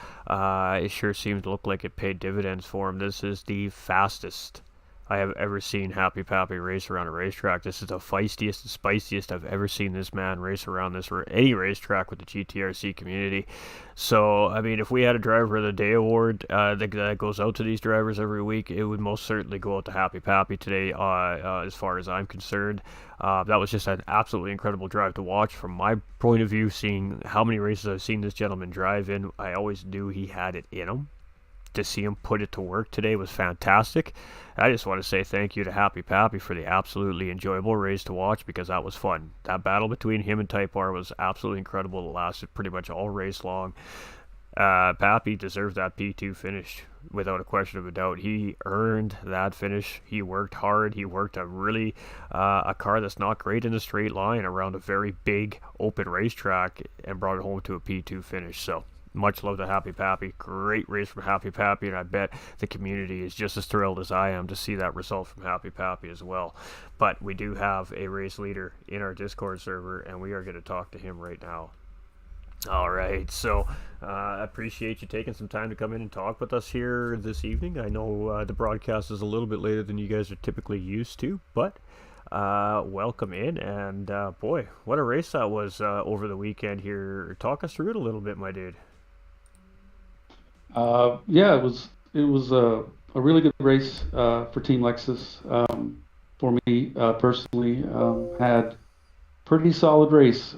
it sure seemed to look like it paid dividends for him. This is the fastest I have ever seen Happy Pappy race around a racetrack. This is the feistiest and spiciest I've ever seen this man race around this or any racetrack with the GTRC community. So, I mean, if we had a Driver of the Day award that goes out to these drivers every week, it would most certainly go out to Happy Pappy today, as far as I'm concerned. That was just an absolutely incredible drive to watch. From my point of view, seeing how many races I've seen this gentleman drive in, I always knew he had it in him. To see him put it to work today was fantastic. I just want to say thank you to Happy Pappy for the absolutely enjoyable race to watch, because that was fun. That battle between him and Type R was absolutely incredible. It lasted pretty much all race long. Pappy deserved that P2 finish without a question of a doubt. He earned that finish. He worked hard. He worked a car that's not great in a straight line around a very big open racetrack and brought it home to a P2 finish. So much love to Happy Pappy. Great race from Happy Pappy, and I bet the community is just as thrilled as I am to see that result from Happy Pappy as well. But we do have a race leader in our Discord server, and we are going to talk to him right now. All right, so I appreciate you taking some time to come in and talk with us here this evening. I know the broadcast is a little bit later than you guys are typically used to, but welcome in. And boy, what a race that was over the weekend here. Talk us through it a little bit, my dude. Yeah, it was a really good race for Team Lexus. For me personally, had pretty solid race.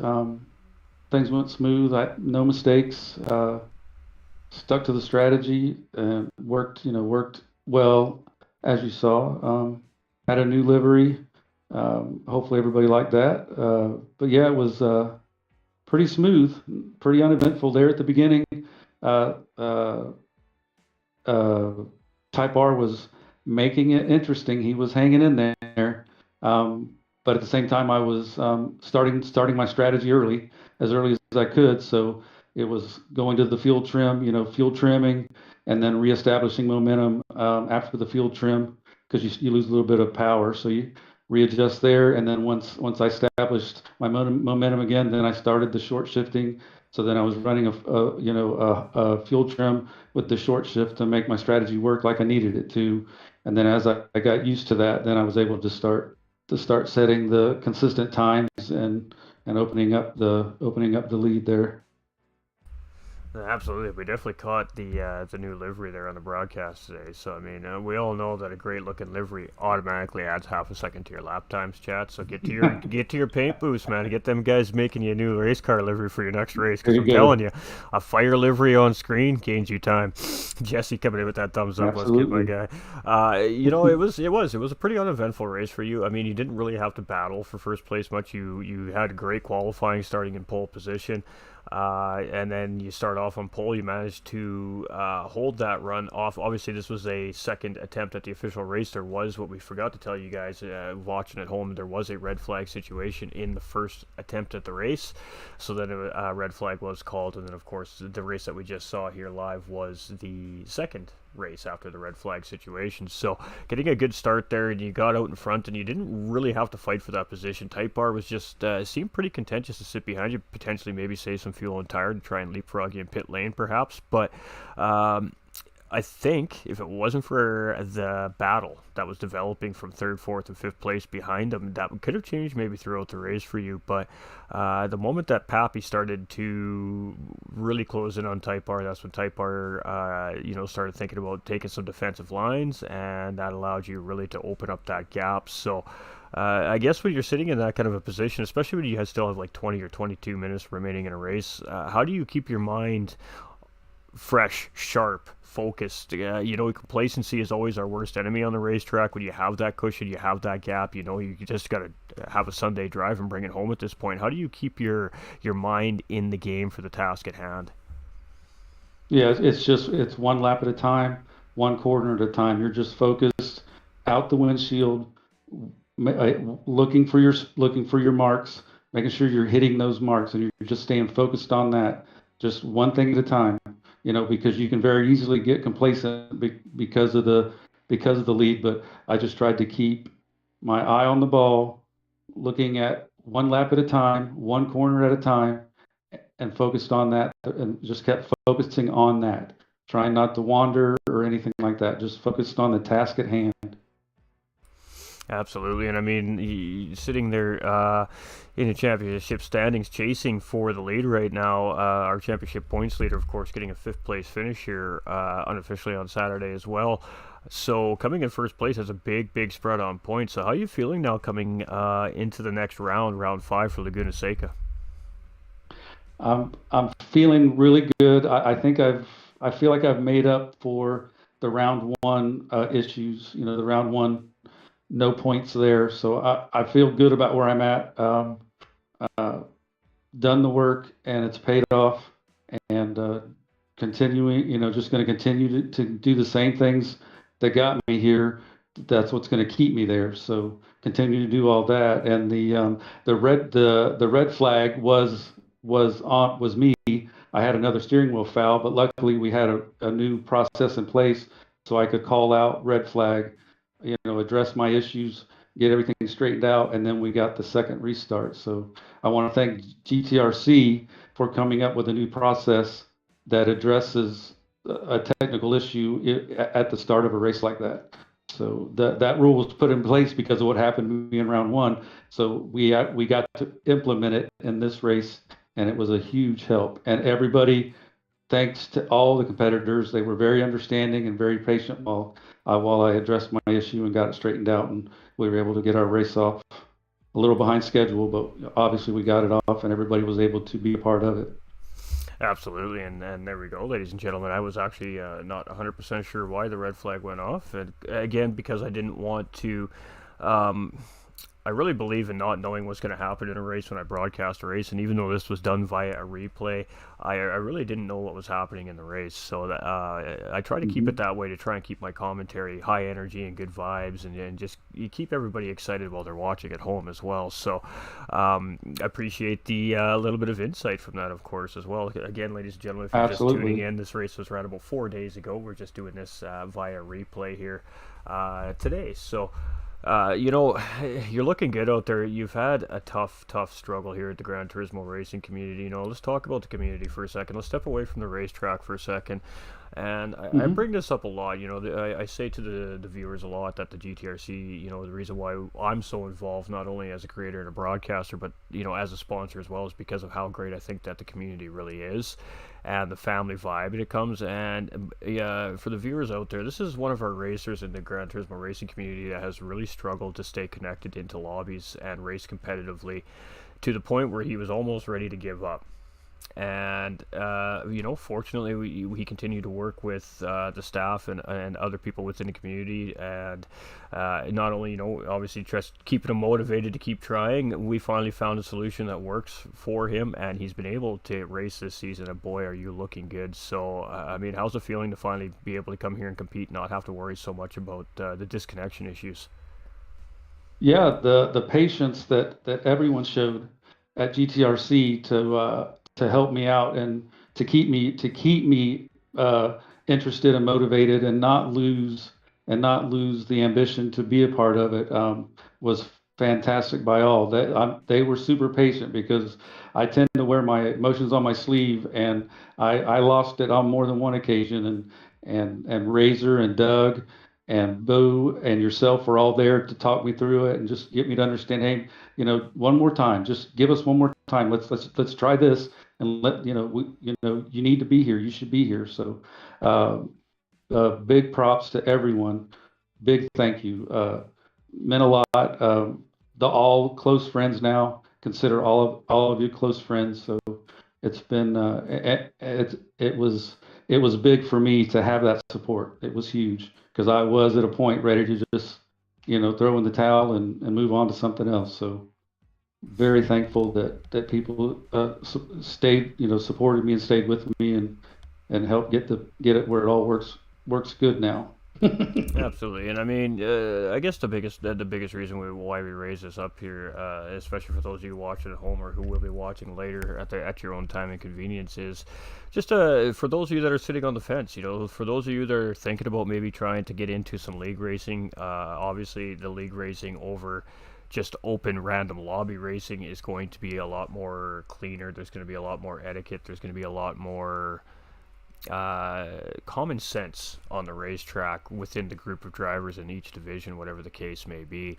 Things went smooth. No mistakes. Stuck to the strategy and worked well, as you saw. Had a new livery. Hopefully everybody liked that. But yeah, it was pretty smooth, pretty uneventful there at the beginning. Uh, uh, uh, Type R was making it interesting. He was hanging in there, but at the same time, I was starting my strategy as early as I could. So it was going to the fuel trim, fuel trimming, and then reestablishing momentum after the fuel trim, because you lose a little bit of power. So you readjust there, and then once I established my momentum again, then I started the short shifting. So then I was running a fuel trim with the short shift to make my strategy work like I needed it to. And then as I got used to that, then I was able to start setting the consistent times and opening up the lead there. Absolutely, we definitely caught the new livery there on the broadcast today. So I mean, we all know that a great looking livery automatically adds half a second to your lap times, chat. So get to your paint booths, man. Get them guys making you a new race car livery for your next race. Because I'm telling you, a fire livery on screen gains you time. Jesse coming in with that thumbs up. Let's get my guy. It was a pretty uneventful race for you. I mean, you didn't really have to battle for first place much. You had great qualifying, starting in pole position. And then you start off on pole. You managed to hold that run off. Obviously, this was a second attempt at the official race. There was, what we forgot to tell you guys watching at home, there was a red flag situation in the first attempt at the race. So then a red flag was called. And then, of course, the race that we just saw here live was the second race after the red flag situation. So getting a good start there, and you got out in front, and you didn't really have to fight for that position. Type R was just seemed pretty contentious to sit behind you, potentially maybe save some fuel and tire to try and leapfrog you in pit lane perhaps. But I think if it wasn't for the battle that was developing from third, fourth, and fifth place behind them, that could have changed maybe throughout the race for you. But the moment that Pappy started to really close in on Type R, that's when Type R, started thinking about taking some defensive lines, and that allowed you really to open up that gap. So I guess when you're sitting in that kind of a position, especially when you still have like 20 or 22 minutes remaining in a race, how do you keep your mind fresh, sharp, focused? Complacency is always our worst enemy on the racetrack. When you have that cushion, you have that gap, you just got to have a Sunday drive and bring it home at this point. How do you keep your mind in the game for the task at hand? Yeah, it's one lap at a time, one corner at a time. You're just focused out the windshield, looking for your marks, making sure you're hitting those marks, and you're just staying focused on that, just one thing at a time. Because you can very easily get complacent because of the lead. But I just tried to keep my eye on the ball, looking at one lap at a time, one corner at a time, and focused on that, and just kept focusing on that, trying not to wander or anything like that. Just focused on the task at hand. Absolutely, and I mean, sitting there in the championship standings, chasing for the lead right now. Our championship points leader, of course, getting a fifth place finish here unofficially on Saturday as well. So coming in first place has a big spread on points. So how are you feeling now coming into the next round, round 5 for Laguna Seca? I'm feeling really good. I feel like I've made up for the round one issues. You know, the round one no points there. So I feel good about where I'm at. Uh, Done the work and it's paid off. And continuing, just going to continue to do the same things that got me here. That's what's going to keep me there. So continue to do all that. And the red flag was me. I had another steering wheel foul, but luckily we had a new process in place so I could call out red flag, address my issues, get everything straightened out, and then we got the second restart. So I want to thank GTRC for coming up with a new process that addresses a technical issue at the start of a race like that. So that rule was put in place because of what happened to me in round one. So we got to implement it in this race, and it was a huge help. And everybody, thanks to all the competitors, they were very understanding and very patient while I addressed my issue and got it straightened out, and we were able to get our race off a little behind schedule, but obviously we got it off, and everybody was able to be a part of it. Absolutely, and there we go, ladies and gentlemen. I was actually not 100% sure why the red flag went off, and again, because I didn't want to. Um, I really believe in not knowing what's going to happen in a race when I broadcast a race, and even though this was done via a replay, I really didn't know what was happening in the race. So that, I try to keep it that way to try and keep my commentary high energy and good vibes, and just you keep everybody excited while they're watching at home as well. So I appreciate the little bit of insight from that, of course, as well. Again, ladies and gentlemen, if you're just tuning in, this race was ran about 4 days ago. We're just doing this via replay here today. So. You're looking good out there. You've had a tough struggle here at the Gran Turismo racing community. Let's talk about the community for a second. Let's step away from the racetrack for a second. And I bring this up a lot. I say to the viewers a lot that the GTRC, the reason why I'm so involved, not only as a creator and a broadcaster, but, as a sponsor as well, is because of how great I think that the community really is and the family vibe it comes. And for the viewers out there, this is one of our racers in the Gran Turismo racing community that has really struggled to stay connected into lobbies and race competitively to the point where he was almost ready to give up. And fortunately we continue to work with the staff and other people within the community, and not only obviously just keeping him motivated to keep trying. We finally found a solution that works for him, and he's been able to race this season, and boy are you looking good. So I mean, how's it feeling to finally be able to come here and compete and not have to worry so much about the disconnection issues? Yeah, the patience that everyone showed at GTRC to help me out and to keep me interested and motivated and not lose the ambition to be a part of it was fantastic by all. They were super patient because I tend to wear my emotions on my sleeve, and I lost it on more than one occasion. And Razor and Doug and Boo and yourself were all there to talk me through it and just get me to understand. Hey, one more time, just give us one more time. Let's try this, and you need to be here. You should be here. So, big props to everyone. Big thank you. Meant a lot. The all close friends now consider all of you close friends. So it's been it was big for me to have that support. It was huge because I was at a point ready to just throw in the towel and move on to something else. So very thankful that people stayed, supported me and stayed with me and helped get it where it all works good now. Absolutely, and I mean, I guess the biggest reason why we raise this up here, especially for those of you watching at home or who will be watching later at your own time and convenience, is just for those of you that are sitting on the fence. For those of you that are thinking about maybe trying to get into some league racing, obviously the league racing over just open random lobby racing is going to be a lot more cleaner. There's going to be a lot more etiquette. There's going to be a lot more common sense on the racetrack within the group of drivers in each division, whatever the case may be.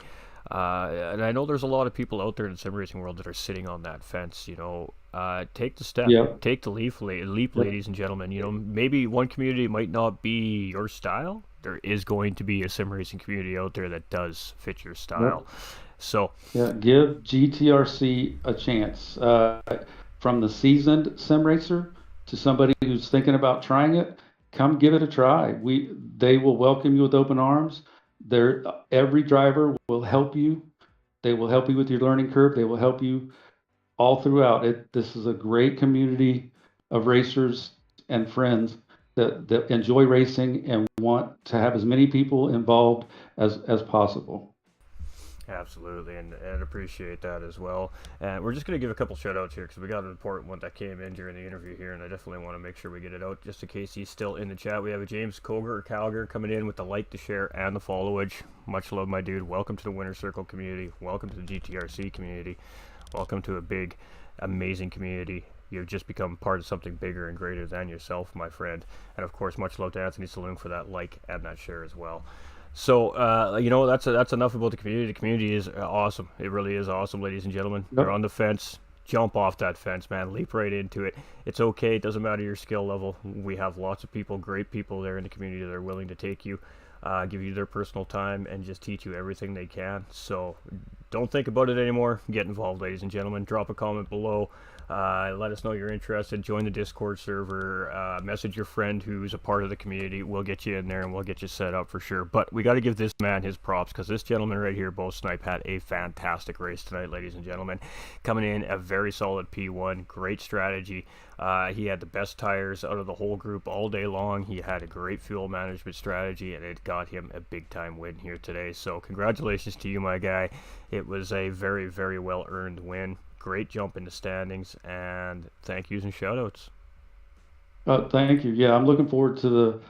And I know there's a lot of people out there in the sim racing world that are sitting on that fence. Take the step, Yeah. take the leap, Yep. ladies and gentlemen. Maybe one community might not be your style. There is going to be a sim racing community out there that does fit your style. Yep. So, Yeah. Give GTRC a chance. From the seasoned sim racer to somebody who's thinking about trying it, come give it a try. They will welcome you with open arms. Every driver will help you. They will help you with your learning curve. They will help you all throughout it. This is a great community of racers and friends that enjoy racing and want to have as many people involved as possible. absolutely, and appreciate that as well. And we're just going to give a couple shout outs here because we got an important one that came in during the interview here, and I definitely want to make sure we get it out just in case he's still in the chat. We have a James Calgar coming in with the like, the share, and the followage. Much love, my dude. Welcome to the Winner Circle community. Welcome to the GTRC community. Welcome to a big, amazing community. You've just become part of something bigger and greater than yourself, my friend. And of course, much love to Anthony Saloon for that like and that share as well. So, that's enough about the community. The community is awesome. It really is awesome, ladies and gentlemen. Yep. You're on the fence. Jump off that fence, man. Leap right into it. It's okay. It doesn't matter your skill level. We have lots of people, great people there in the community that are willing to take you, give you their personal time, and just teach you everything they can. So, don't think about it anymore. Get involved, ladies and gentlemen. Drop a comment below. Let us know you're interested. Join the Discord server. Message your friend who's a part of the community. We'll get you in there and we'll get you set up for sure. But we got to give this man his props because this gentleman right here, Bo Snipe, had a fantastic race tonight, ladies and gentlemen. Coming in a very solid P1. Great strategy. He had the best tires out of the whole group all day long. He had a great fuel management strategy, and it got him a big-time win here today. So congratulations to you, my guy. It was a very, very well-earned win. Great jump in the standings, and thank yous and shout-outs. Thank you. Yeah, I'm looking forward to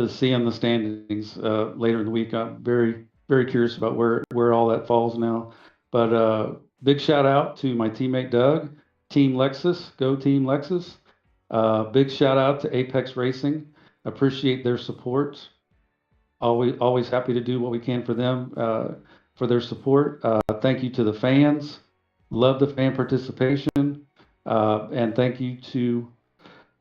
seeing the standings later in the week. I'm very, very curious about where all that falls now. But big shout out to my teammate Doug, Team Lexus, go Team Lexus. Big shout out to Apex Racing. Appreciate their support. Always happy to do what we can for them, for their support. Thank you to the fans. Love the fan participation. And thank you to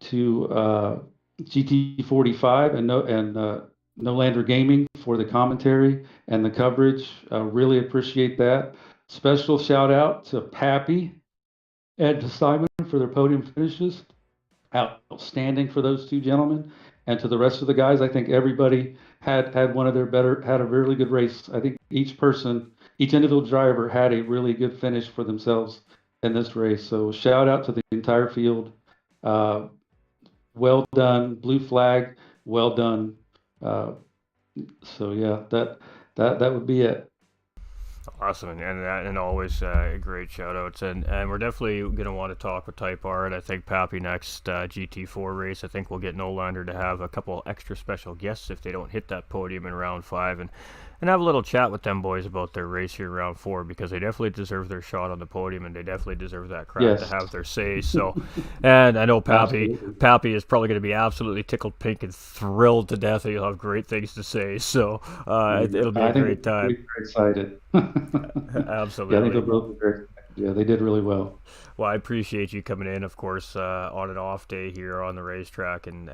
GT45 and No Lander Gaming for the commentary and the coverage. Really appreciate that. Special shout out to Pappy and to Simon for their podium finishes. Outstanding for those two gentlemen, and to the rest of the guys. I think everybody had one of their had a really good race. I think each individual driver had a really good finish for themselves in this race. So shout out to the entire field. Well done, blue flag. Well done. So yeah, that would be it. Awesome, and always great shout-outs. And we're definitely going to want to talk with Type R, and I think Pappy next GT4 race. I think we'll get Nolander to have a couple extra special guests if they don't hit that podium in round 5, and have a little chat with them boys about their race here in round 4, because they definitely deserve their shot on the podium, and they definitely deserve that crowd to have their say. So, and I know Pappy is probably going to be absolutely tickled pink and thrilled to death, and he'll have great things to say. So it'll be a great time. We're excited. Absolutely. Yeah, I think they'll both be very excited. Yeah, they did really well. Well, I appreciate you coming in, of course, on an off day here on the racetrack and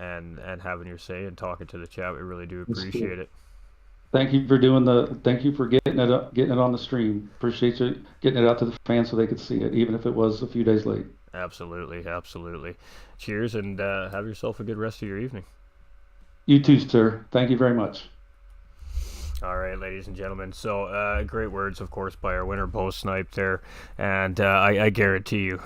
having your say and talking to the chat. We really do appreciate it. Thank you for getting it on the stream. Appreciate you getting it out to the fans so they could see it, even if it was a few days late. Absolutely, absolutely. Cheers, and have yourself a good rest of your evening. You too, sir. Thank you very much. All right, ladies and gentlemen. So, great words, of course, by our winner, Bo Snipe there. And I guarantee you,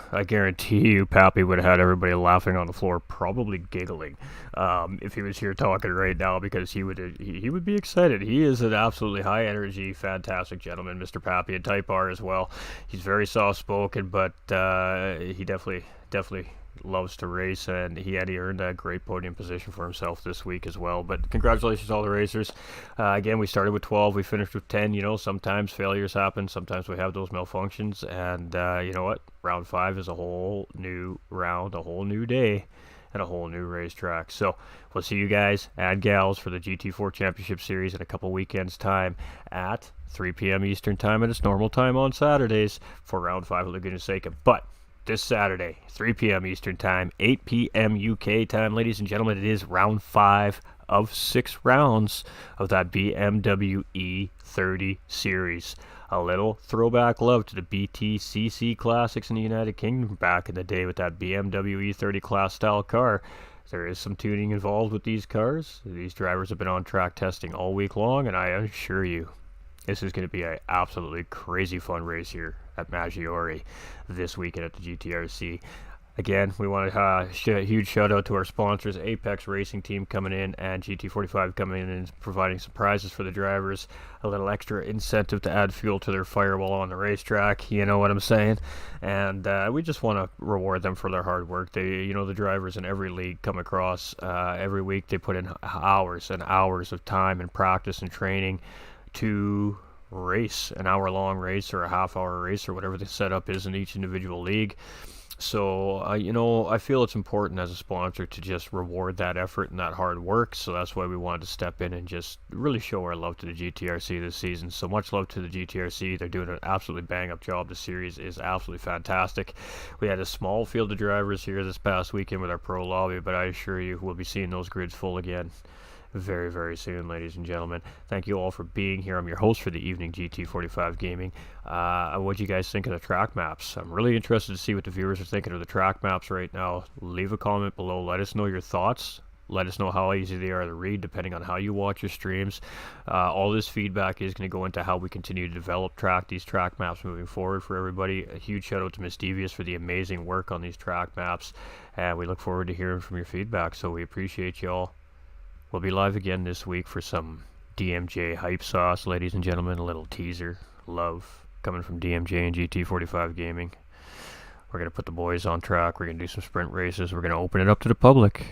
Pappy would have had everybody laughing on the floor, probably giggling, if he was here talking right now, because he would be excited. He is an absolutely high energy, fantastic gentleman, Mr. Pappy, and Type R as well. He's very soft spoken, but he definitely loves to race, and he earned a great podium position for himself this week as well. But congratulations to all the racers. Again, we started with 12, we finished with 10. Sometimes failures happen, sometimes we have those malfunctions, and you know what, round 5 is a whole new round, a whole new day, and a whole new racetrack. So we'll see you guys and gals for the GT4 Championship Series in a couple weekends' time at 3 p.m. Eastern Time at its normal time on Saturdays for round 5 of Laguna Seca. But this Saturday, 3 p.m. Eastern Time, 8 p.m. UK time, ladies and gentlemen, it is round 5 of 6 rounds of that BMW E30 series. A little throwback love to the BTCC classics in the United Kingdom back in the day with that BMW E30 class style car. There is some tuning involved with these cars. These drivers have been on track testing all week long, and I assure you, this is going to be an absolutely crazy fun race here at Maggiore this weekend at the GTRC. Again, we want to a huge shout out to our sponsors, Apex Racing Team coming in and GT45 coming in and providing some prizes for the drivers, a little extra incentive to add fuel to their fire while on the racetrack, you know what I'm saying? And we just want to reward them for their hard work. They, the drivers in every league come across every week. They put in hours and hours of time and practice and training to race an hour-long race or a half-hour race or whatever the setup is in each individual league. So, I feel it's important as a sponsor to just reward that effort and that hard work. So that's why we wanted to step in and just really show our love to the GTRC this season. So much love to the GTRC. They're doing an absolutely bang-up job. The series is absolutely fantastic. We had a small field of drivers here this past weekend with our pro lobby, but I assure you we'll be seeing those grids full again very, very soon, ladies and gentlemen. Thank you all for being here. I'm your host for the evening, GT45 Gaming. What do you guys think of the track maps? I'm really interested to see what the viewers are thinking of the track maps right now. Leave a comment below. Let us know your thoughts. Let us know how easy they are to read, depending on how you watch your streams. All this feedback is going to go into how we continue to develop these track maps moving forward for everybody. A huge shout out to Miss Devious for the amazing work on these track maps. And we look forward to hearing from your feedback. So we appreciate you all. We'll be live again this week for some DMJ hype sauce, ladies and gentlemen. A little teaser, love, coming from DMJ and GT45 Gaming. We're going to put the boys on track. We're going to do some sprint races. We're going to open it up to the public.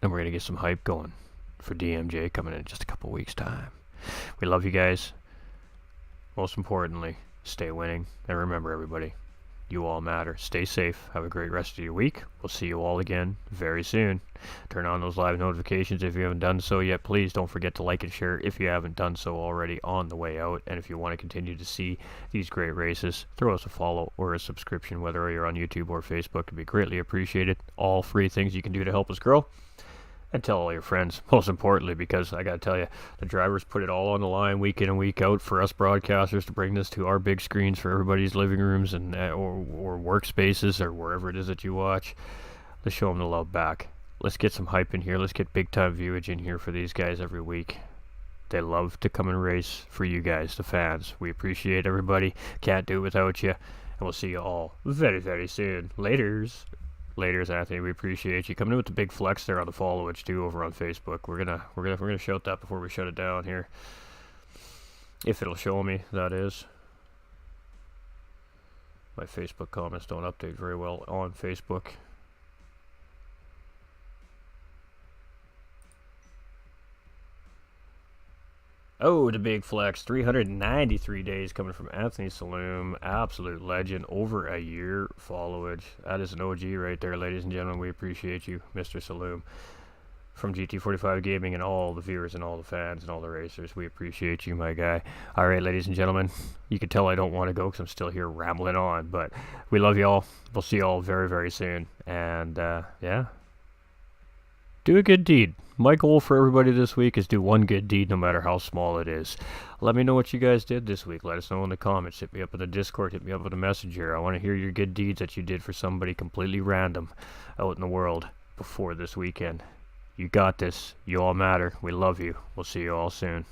And we're going to get some hype going for DMJ coming in just a couple weeks' time. We love you guys. Most importantly, stay winning. And remember, everybody, you all matter. Stay safe. Have a great rest of your week. We'll see you all again very soon. Turn on those live notifications if you haven't done so yet. Please don't forget to like and share if you haven't done so already on the way out. And if you want to continue to see these great races, throw us a follow or a subscription, whether you're on YouTube or Facebook. It'd be greatly appreciated. All free things you can do to help us grow. And tell all your friends, most importantly, because I got to tell you, the drivers put it all on the line week in and week out for us broadcasters to bring this to our big screens for everybody's living rooms and or workspaces or wherever it is that you watch. Let's show them the love back. Let's get some hype in here. Let's get big-time viewage in here for these guys every week. They love to come and race for you guys, the fans. We appreciate everybody. Can't do it without you. And we'll see you all very, very soon. Laters. Laters, Anthony. We appreciate you coming in with the big flex there on the followage too over on Facebook. We're gonna shout that before we shut it down here, if it'll show me. That is. My Facebook comments don't update very well on Facebook. Oh, the big flex. 393 days coming from Anthony Saloom. Absolute legend. Over a year followage. That is an OG right there, ladies and gentlemen. We appreciate you, Mr. Saloom. From GT45 Gaming and all the viewers and all the fans and all the racers. We appreciate you, my guy. All right, ladies and gentlemen. You can tell I don't want to go because I'm still here rambling on. But we love you all. We'll see you all very, very soon. And, yeah. Do a good deed. My goal for everybody this week is do one good deed no matter how small it is. Let me know what you guys did this week. Let us know in the comments. Hit me up in the Discord. Hit me up in the Messenger. I want to hear your good deeds that you did for somebody completely random out in the world before this weekend. You got this. You all matter. We love you. We'll see you all soon.